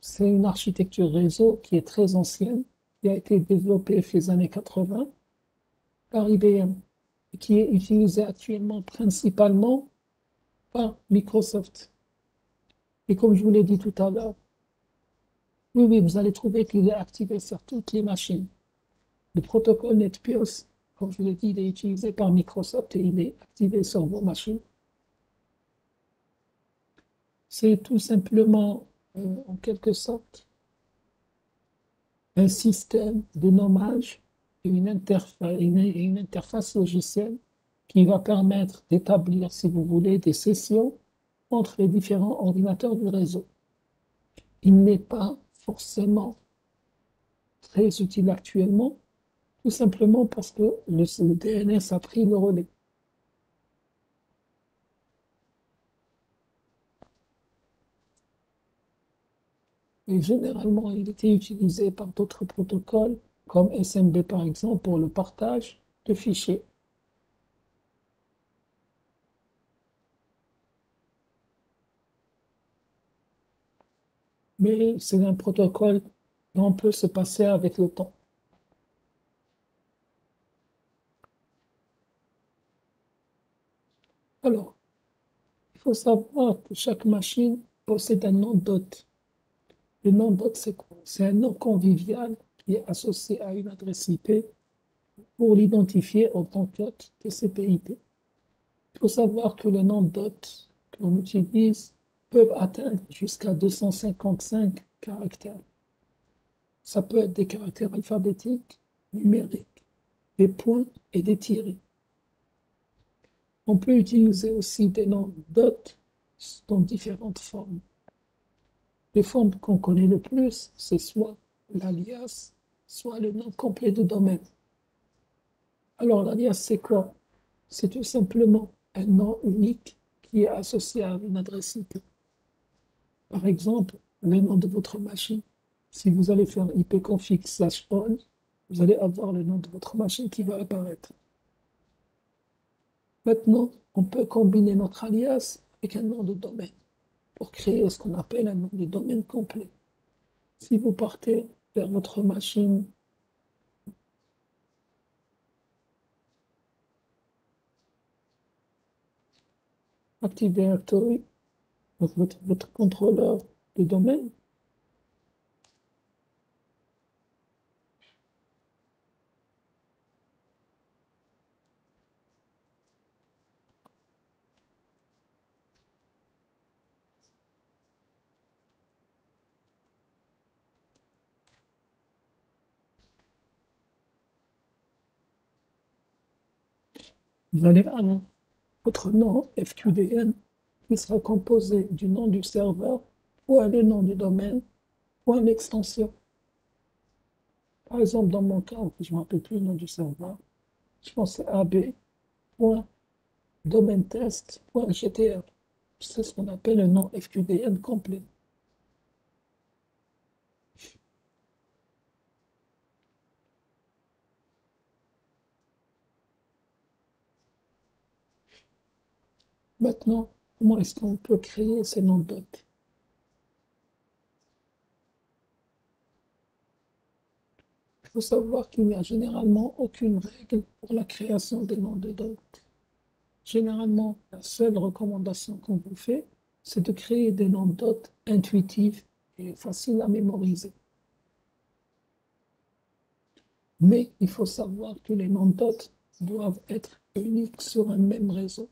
C'est une architecture réseau qui est très ancienne, qui a été développée dans les années 80 par IBM et qui est utilisée actuellement principalement par Microsoft. Et comme je vous l'ai dit tout à l'heure, oui, oui, vous allez trouver qu'il est activé sur toutes les machines. Le protocole NetBIOS, comme je vous l'ai dit, il est utilisé par Microsoft et il est activé sur vos machines. C'est tout simplement, en quelque sorte, un système de nommage une interface logicielle qui va permettre d'établir, si vous voulez, des sessions entre les différents ordinateurs du réseau. Il n'est pas forcément très utile actuellement, tout simplement parce que le DNS a pris le relais. Et généralement, il était utilisé par d'autres protocoles, comme SMB par exemple, pour le partage de fichiers. Mais c'est un protocole dont on peut se passer avec le temps. Alors, il faut savoir que chaque machine possède un nom d'hôte. Le nom d'hôte, c'est quoi? C'est un nom convivial qui est associé à une adresse IP pour l'identifier en tant qu'hôte TCP/IP. Il faut savoir que les noms d'hôte qu'on utilise peuvent atteindre jusqu'à 255 caractères. Ça peut être des caractères alphabétiques, numériques, des points et des tirets. On peut utiliser aussi des noms d'hôtes dans différentes formes. Les formes qu'on connaît le plus, c'est soit l'alias, soit le nom complet de domaine. Alors, l'alias, c'est quoi? C'est tout simplement un nom unique qui est associé à une adresse IP. Par exemple, le nom de votre machine. Si vous allez faire ipconfig/on, vous allez avoir le nom de votre machine qui va apparaître. Maintenant, on peut combiner notre alias avec un nom de domaine pour créer ce qu'on appelle un nom de domaine complet. Si vous partez vers votre machine, Active Directory, donc votre contrôleur de domaine, vous allez avoir votre nom FQDN qui sera composé du nom du serveur, point le nom du domaine, point l'extension. Par exemple, dans mon cas, je ne me rappelle plus le nom du serveur, je pense que c'est ab.domaintest.gtr. C'est ce qu'on appelle un nom FQDN complet. Maintenant, comment est-ce qu'on peut créer ces noms d'hôtes? Il faut savoir qu'il n'y a généralement aucune règle pour la création des noms de d'hôtes. Généralement, la seule recommandation qu'on vous fait, c'est de créer des noms d'hôtes intuitifs et faciles à mémoriser. Mais il faut savoir que les noms d'hôtes doivent être uniques sur un même réseau.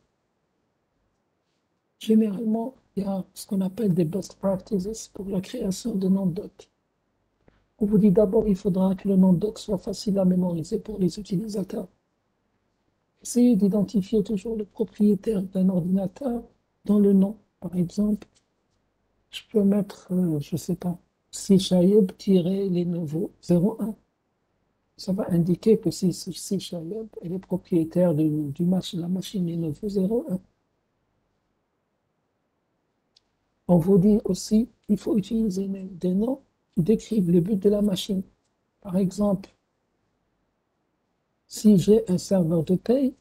Généralement, il y a ce qu'on appelle des best practices pour la création de noms d'hôtes. On vous dit d'abord, il faudra que le nom d'hôte soit facile à mémoriser pour les utilisateurs. Essayez d'identifier toujours le propriétaire d'un ordinateur dans le nom. Par exemple, je peux mettre, je ne sais pas, Syshayeb-Lenovo 01. Ça va indiquer que Syshayeb est le propriétaire de la machine Lenovo 01. On vous dit aussi qu'il faut utiliser des noms qui décrivent le but de la machine. Par exemple, si j'ai un serveur de paye,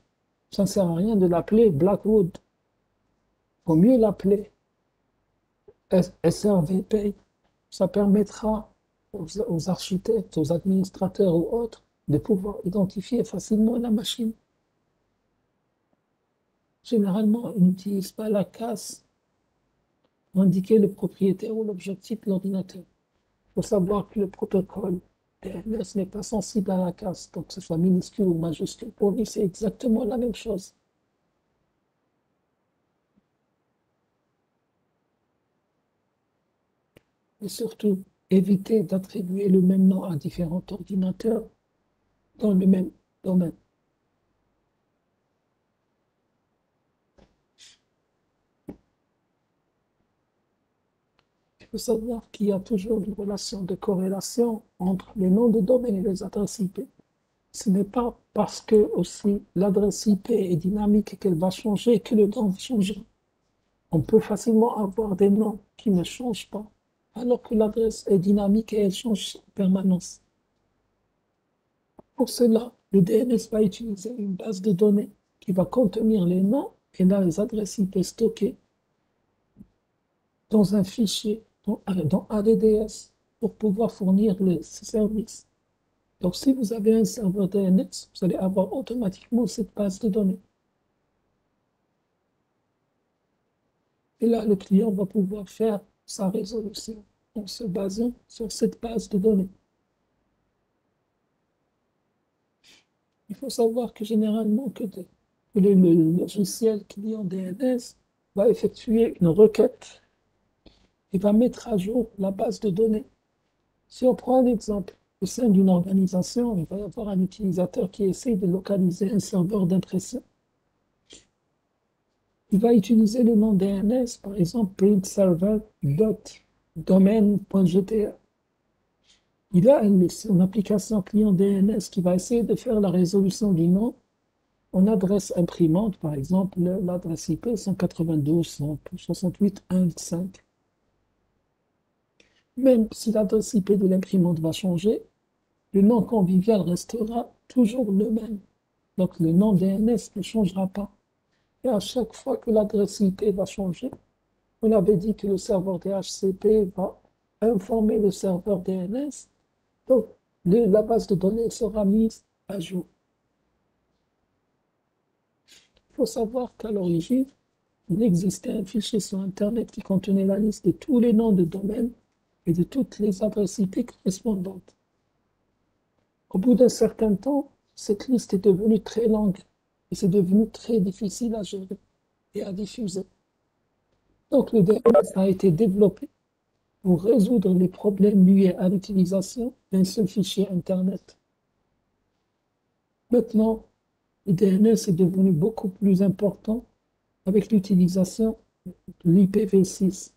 ça ne sert à rien de l'appeler Blackwood. Il faut mieux l'appeler SRV Pay. Ça permettra aux architectes, aux administrateurs ou autres de pouvoir identifier facilement la machine. Généralement, ils n'utilisent pas la case pour indiquer le propriétaire ou l'objectif de l'ordinateur. Il faut savoir que le protocole TLS n'est pas sensible à la case, donc que ce soit minuscule ou majuscule. Pour lui, c'est exactement la même chose. Et surtout, éviter d'attribuer le même nom à différents ordinateurs. dans le même domaine. Il faut savoir qu'il y a toujours une relation de corrélation entre les noms de domaine et les adresses IP. Ce n'est pas parce que aussi l'adresse IP est dynamique et qu'elle va changer que le nom va changer. On peut facilement avoir des noms qui ne changent pas, alors que l'adresse est dynamique et elle change en permanence. Pour cela, le DNS va utiliser une base de données qui va contenir les noms et les adresses IP stockées dans un fichier, dans ADDS, pour pouvoir fournir les services. Donc, si vous avez un serveur DNS, vous allez avoir automatiquement cette base de données. Et là, le client va pouvoir faire sa résolution en se basant sur cette base de données. Il faut savoir que généralement, que le logiciel client DNS va effectuer une requête et va mettre à jour la base de données. Si on prend un exemple, au sein d'une organisation, il va y avoir un utilisateur qui essaie de localiser un serveur d'impression. Il va utiliser le nom DNS, par exemple, printserver.domain.gta. Il a une application client DNS qui va essayer de faire la résolution du nom en adresse imprimante, par exemple, l'adresse IP 192.168.1.5. Même si l'adresse IP de l'imprimante va changer, le nom convivial restera toujours le même. Donc le nom DNS ne changera pas. Et à chaque fois que l'adresse IP va changer, on avait dit que le serveur DHCP va informer le serveur DNS. Donc la base de données sera mise à jour. Il faut savoir qu'à l'origine, il existait un fichier sur Internet qui contenait la liste de tous les noms de domaines et de toutes les adresses IP correspondantes. Au bout d'un certain temps, cette liste est devenue très longue et c'est devenu très difficile à gérer et à diffuser. Donc le DNS a été développé pour résoudre les problèmes liés à l'utilisation d'un seul fichier Internet. Maintenant, le DNS est devenu beaucoup plus important avec l'utilisation de l'IPv6.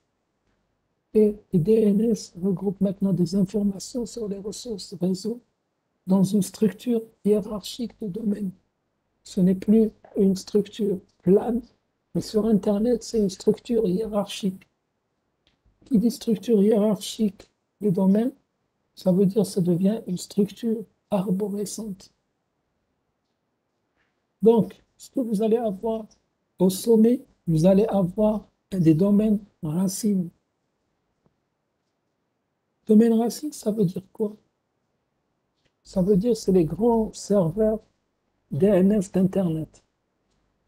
Et le DNS regroupe maintenant des informations sur les ressources réseau dans une structure hiérarchique de domaine. Ce n'est plus une structure plane, mais sur Internet, c'est une structure hiérarchique. Qui dit structure hiérarchique de domaine, ça veut dire que ça devient une structure arborescente. Donc, ce que vous allez avoir au sommet, vous allez avoir des domaines racines. Domaine racine, ça veut dire quoi? Ça veut dire que c'est les grands serveurs DNS d'Internet.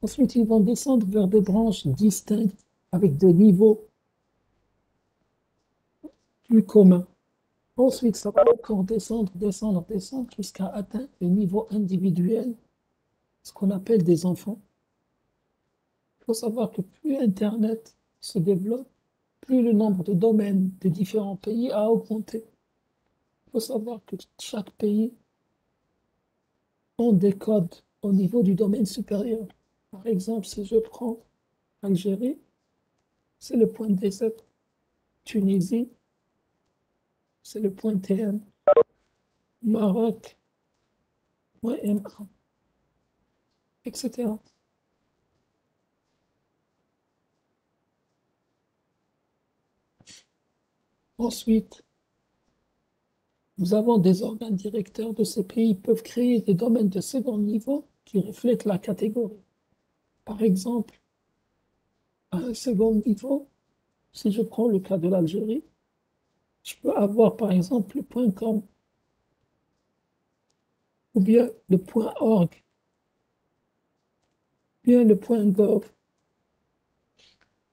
Ensuite, ils vont descendre vers des branches distinctes avec des niveaux plus communs. Ensuite, ça va encore descendre, descendre, descendre jusqu'à atteindre les niveaux individuels, ce qu'on appelle des enfants. Il faut savoir que plus Internet se développe, plus le nombre de domaines de différents pays a augmenté. Il faut savoir que chaque pays a des codes au niveau du domaine supérieur. Par exemple, si je prends Algérie, c'est le point DZ. Tunisie, c'est le point TN. Maroc, point MA, etc. Ensuite, nous avons des organes directeurs de ces pays qui peuvent créer des domaines de second niveau qui reflètent la catégorie. Par exemple, à un second niveau, si je prends le cas de l'Algérie, je peux avoir par exemple le point .com ou bien le point .org, bien le point .gov.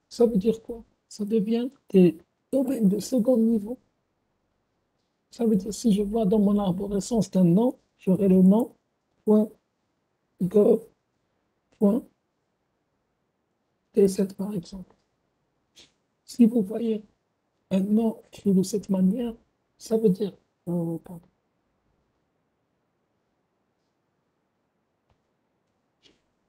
Ça veut dire quoi? Ça devient des domaines de second niveau. Ça veut dire si je vois dans mon arborescence d'un nom, j'aurai le nom .gov.tz par exemple. Si vous voyez un nom écrit de cette manière, ça veut dire, pardon.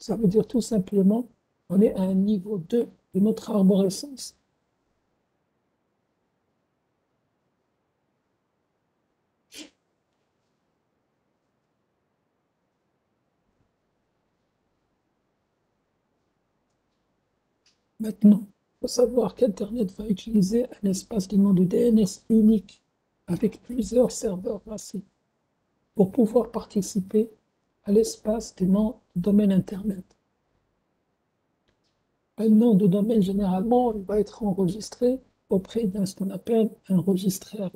Ça veut dire tout simplement, on est à un niveau 2 de notre arborescence. Maintenant, il faut savoir qu'Internet va utiliser un espace de nom de DNS unique avec plusieurs serveurs passés pour pouvoir participer à l'espace des noms de domaine Internet. Un nom de domaine, généralement, il va être enregistré auprès d'un ce qu'on appelle un registraire,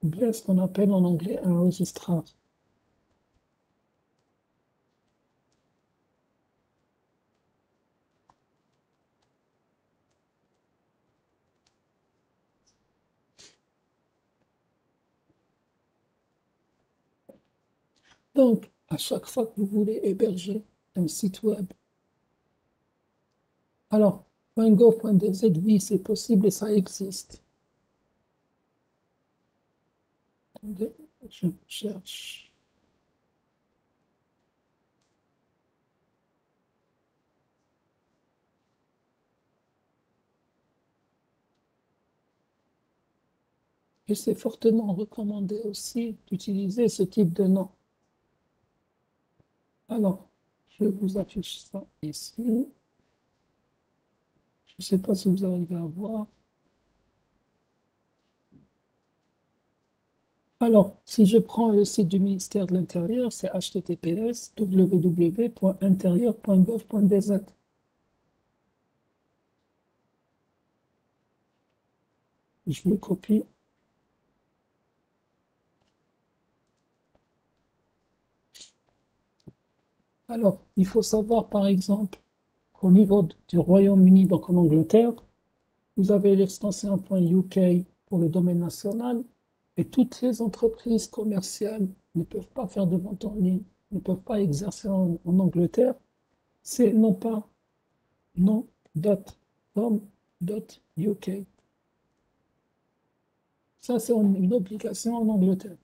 ou bien ce qu'on appelle en anglais un registrar. Donc, à chaque fois que vous voulez héberger un site web, alors, .gov.dz, oui, c'est possible et ça existe. Attendez, je cherche. Et c'est fortement recommandé aussi d'utiliser ce type de nom. Alors, je vous affiche ça ici. Je ne sais pas si vous arrivez à voir. Alors, si je prends le site du ministère de l'Intérieur, c'est https://www.intérieur.gov.dz. Je le copie. Alors, il faut savoir, par exemple, qu'au niveau du Royaume-Uni, donc en Angleterre, vous avez l'extension .uk pour le domaine national et toutes les entreprises commerciales ne peuvent pas faire de vente en ligne, ne peuvent pas exercer en Angleterre. C'est non pas non.com.uk. Ça, c'est une obligation en Angleterre.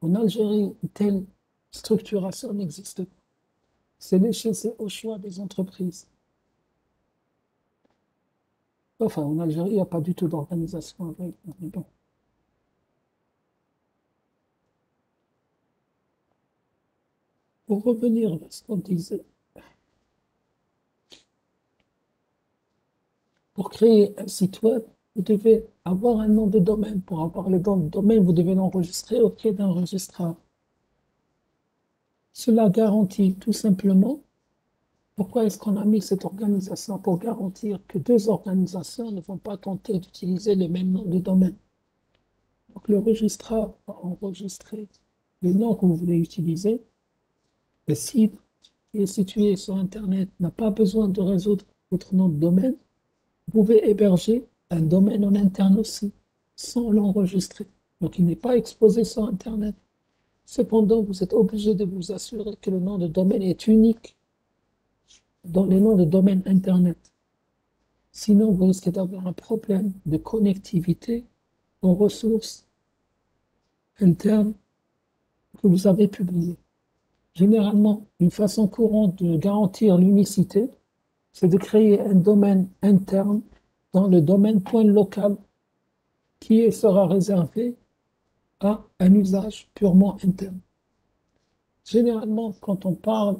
En Algérie, telle structuration n'existe pas. C'est laissé au choix des entreprises. Enfin, en Algérie, il n'y a pas du tout d'organisation avec. Mais bon. Pour revenir à ce qu'on disait, pour créer un site web, vous devez avoir un nom de domaine. Pour avoir le nom de domaine, vous devez l'enregistrer auprès d'un registraire. Cela garantit tout simplement, pourquoi est-ce qu'on a mis cette organisation? Pour garantir que deux organisations ne vont pas tenter d'utiliser le même nom de domaine. Donc le registraire va enregistrer le nom que vous voulez utiliser. Le site qui est situé sur Internet n'a pas besoin de résoudre votre nom de domaine. Vous pouvez héberger un domaine en interne aussi, sans l'enregistrer. Donc, il n'est pas exposé sur Internet. Cependant, vous êtes obligé de vous assurer que le nom de domaine est unique dans les noms de domaine Internet. Sinon, vous risquez d'avoir un problème de connectivité aux ressources internes que vous avez publiées. Généralement, une façon courante de garantir l'unicité, c'est de créer un domaine interne dans le domaine .local qui sera réservé à un usage purement interne. Généralement, quand on parle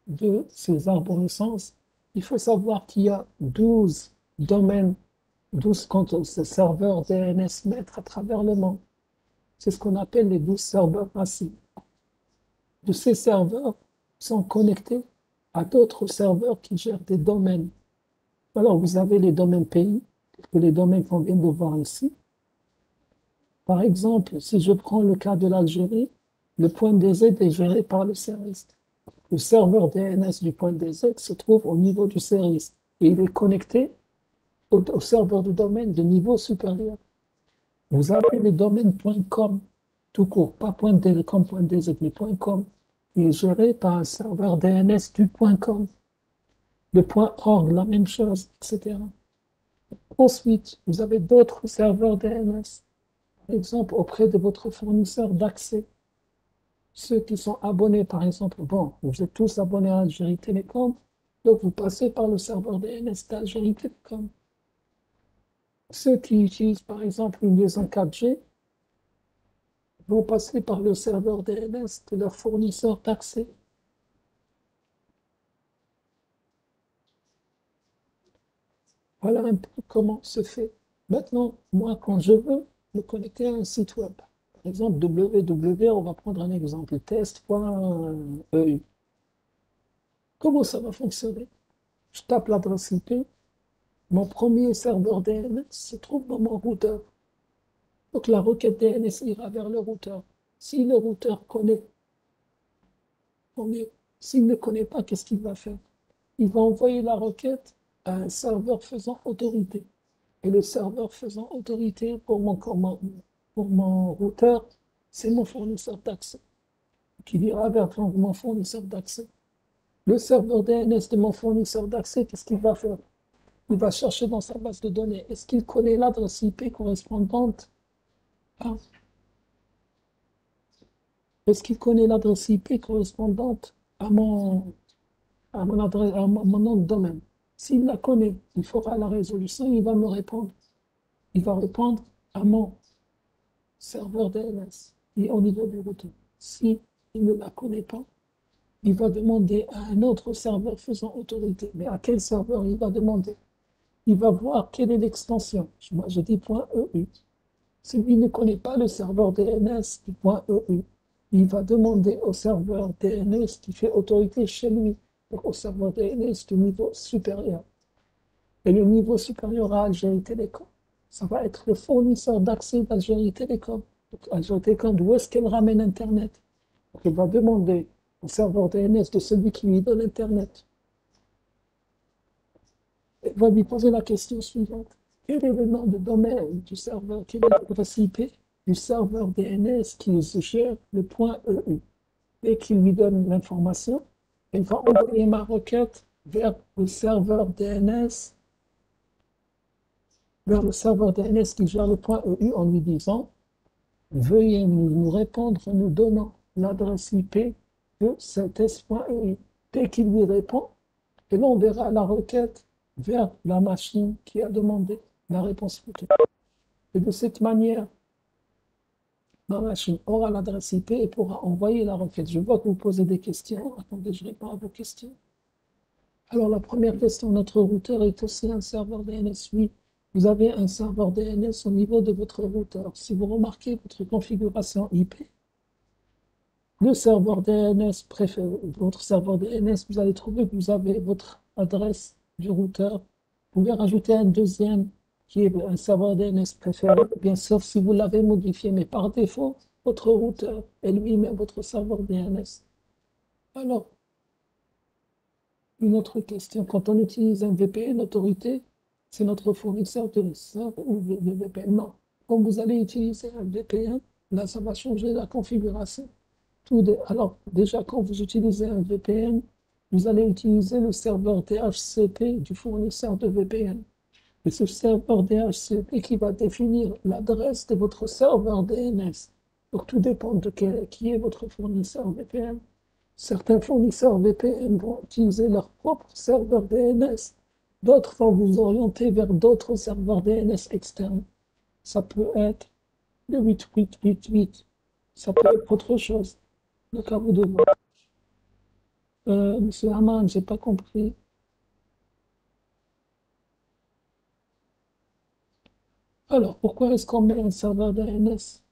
de ces arborescences, il faut savoir qu'il y a 12 domaines, 12 comptes, serveurs DNS maîtres à travers le monde. C'est ce qu'on appelle les 12 serveurs massifs. De ces serveurs sont connectés à d'autres serveurs qui gèrent des domaines. Alors, vous avez les domaines pays, les domaines qu'on vient de voir ici. Par exemple, si je prends le cas de l'Algérie, le .dz est géré par le CERIST. Le serveur DNS du .dz se trouve au niveau du CERIST et il est connecté au serveur de domaine de niveau supérieur. Vous avez le domaine .com, tout court, pas .com.dz, mais .com. Il est géré par un serveur DNS du .com. Le .org, la même chose, etc. Ensuite, vous avez d'autres serveurs DNS, par exemple auprès de votre fournisseur d'accès. Ceux qui sont abonnés, par exemple, bon, vous êtes tous abonnés à Algérie Télécom, donc vous passez par le serveur DNS d'Algérie Télécom. Ceux qui utilisent, par exemple, une liaison 4G vont passer par le serveur DNS de leur fournisseur d'accès. Voilà un peu comment se fait. Maintenant, moi, quand je veux me connecter à un site web, par exemple, www, on va prendre un exemple, test.eu. Comment ça va fonctionner? Je tape l'adresse IP, mon premier serveur DNS se trouve dans mon routeur. Donc la requête DNS ira vers le routeur. Si le routeur connaît, tant mieux. S'il ne connaît pas, qu'est-ce qu'il va faire? Il va envoyer la requête à un serveur faisant autorité. Et le serveur faisant autorité pour mon routeur, c'est mon fournisseur d'accès, qui ira vers mon fournisseur d'accès. Le serveur DNS de mon fournisseur d'accès, qu'est-ce qu'il va faire? Il va chercher dans sa base de données. Est-ce qu'il connaît l'adresse IP correspondante à... Est-ce qu'il connaît l'adresse IP correspondante à mon nom de domaine? S'il la connaît, il fera la résolution, il va me répondre. Il va répondre à mon serveur DNS et au niveau du routeur. Si il ne la connaît pas, il va demander à un autre serveur faisant autorité. Mais à quel serveur il va demander? Il va voir quelle est l'extension. Moi, je dis .eu. S'il ne connaît pas le serveur DNS du .eu, il va demander au serveur DNS qui fait autorité chez lui, donc au serveur DNS du niveau supérieur. Et le niveau supérieur à Algérie Télécom, ça va être le fournisseur d'accès d'Algérie Télécom. Donc Algérie Télécom, d'où est-ce qu'elle ramène Internet? Donc il va demander au serveur DNS de celui qui lui donne Internet. Il va lui poser la question suivante. Quel est le nom de domaine du serveur? Quelle est l'adresse IP du serveur DNS qui gère le .eu? Dès qu'il lui donne l'information, il va envoyer ma requête vers le serveur DNS qui gère le .eu en lui disant veuillez nous répondre en nous donnant l'adresse IP de cet S.eu. Dès qu'il lui répond, et l'on verra la requête vers la machine qui a demandé la réponse photo. Et de cette manière, ma machine aura l'adresse IP et pourra envoyer la requête. Je vois que vous posez des questions. Attendez, je réponds à vos questions. Alors, la première question, notre routeur est aussi un serveur DNS? Oui, vous avez un serveur DNS au niveau de votre routeur. Si vous remarquez votre configuration IP, le serveur DNS préféré, votre serveur DNS, vous allez trouver que vous avez votre adresse du routeur. Vous pouvez rajouter un deuxième qui est un serveur DNS préféré, bien sûr si vous l'avez modifié, mais par défaut, votre routeur est lui-même votre serveur DNS. Alors, une autre question, quand on utilise un VPN autorité, c'est notre fournisseur de serveur ou de VPN? Non. Quand vous allez utiliser un VPN, là, ça va changer la configuration. Alors, déjà, quand vous utilisez un VPN, vous allez utiliser le serveur DHCP du fournisseur de VPN. Et ce serveur DHCP qui va définir l'adresse de votre serveur DNS. Donc, tout dépend de qui est votre fournisseur VPN. Certains fournisseurs VPN vont utiliser leur propre serveur DNS. D'autres vont vous orienter vers d'autres serveurs DNS externes. Ça peut être le 8888. Ça peut être autre chose. Donc, à vous de voir. Monsieur Haman, j'ai pas compris. Alors, pourquoi est-ce qu'on met un serveur DNS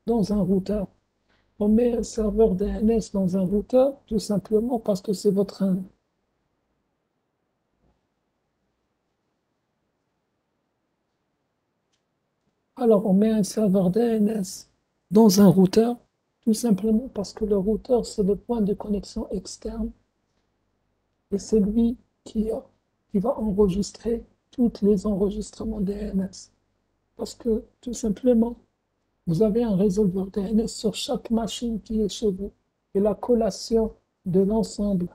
dans un routeur? On met un serveur DNS dans un routeur tout simplement parce que c'est votre... Alors, on met un serveur DNS dans un routeur tout simplement parce que le routeur, c'est le point de connexion externe et c'est lui qui va enregistrer tous les enregistrements DNS. Parce que, tout simplement, vous avez un résolveur DNS sur chaque machine qui est chez vous. Et la collation de l'ensemble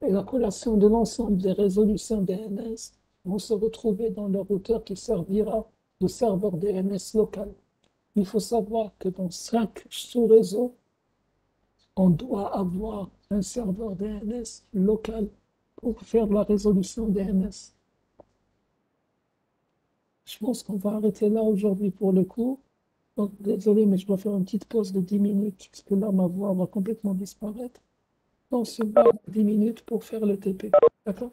des résolutions DNS vont se retrouver dans le routeur qui servira de serveur DNS local. Il faut savoir que dans chaque sous-réseau, on doit avoir un serveur DNS local pour faire la résolution DNS. Je pense qu'on va arrêter là aujourd'hui pour le coup. Donc, désolé, mais je dois faire une petite pause de 10 minutes parce que là, ma voix va complètement disparaître. On se voit 10 minutes pour faire le TP. D'accord?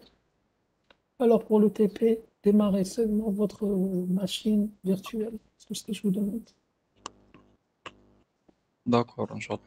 Alors, pour le TP, démarrez seulement votre machine virtuelle. C'est tout ce que je vous demande. D'accord, Inch'Allah.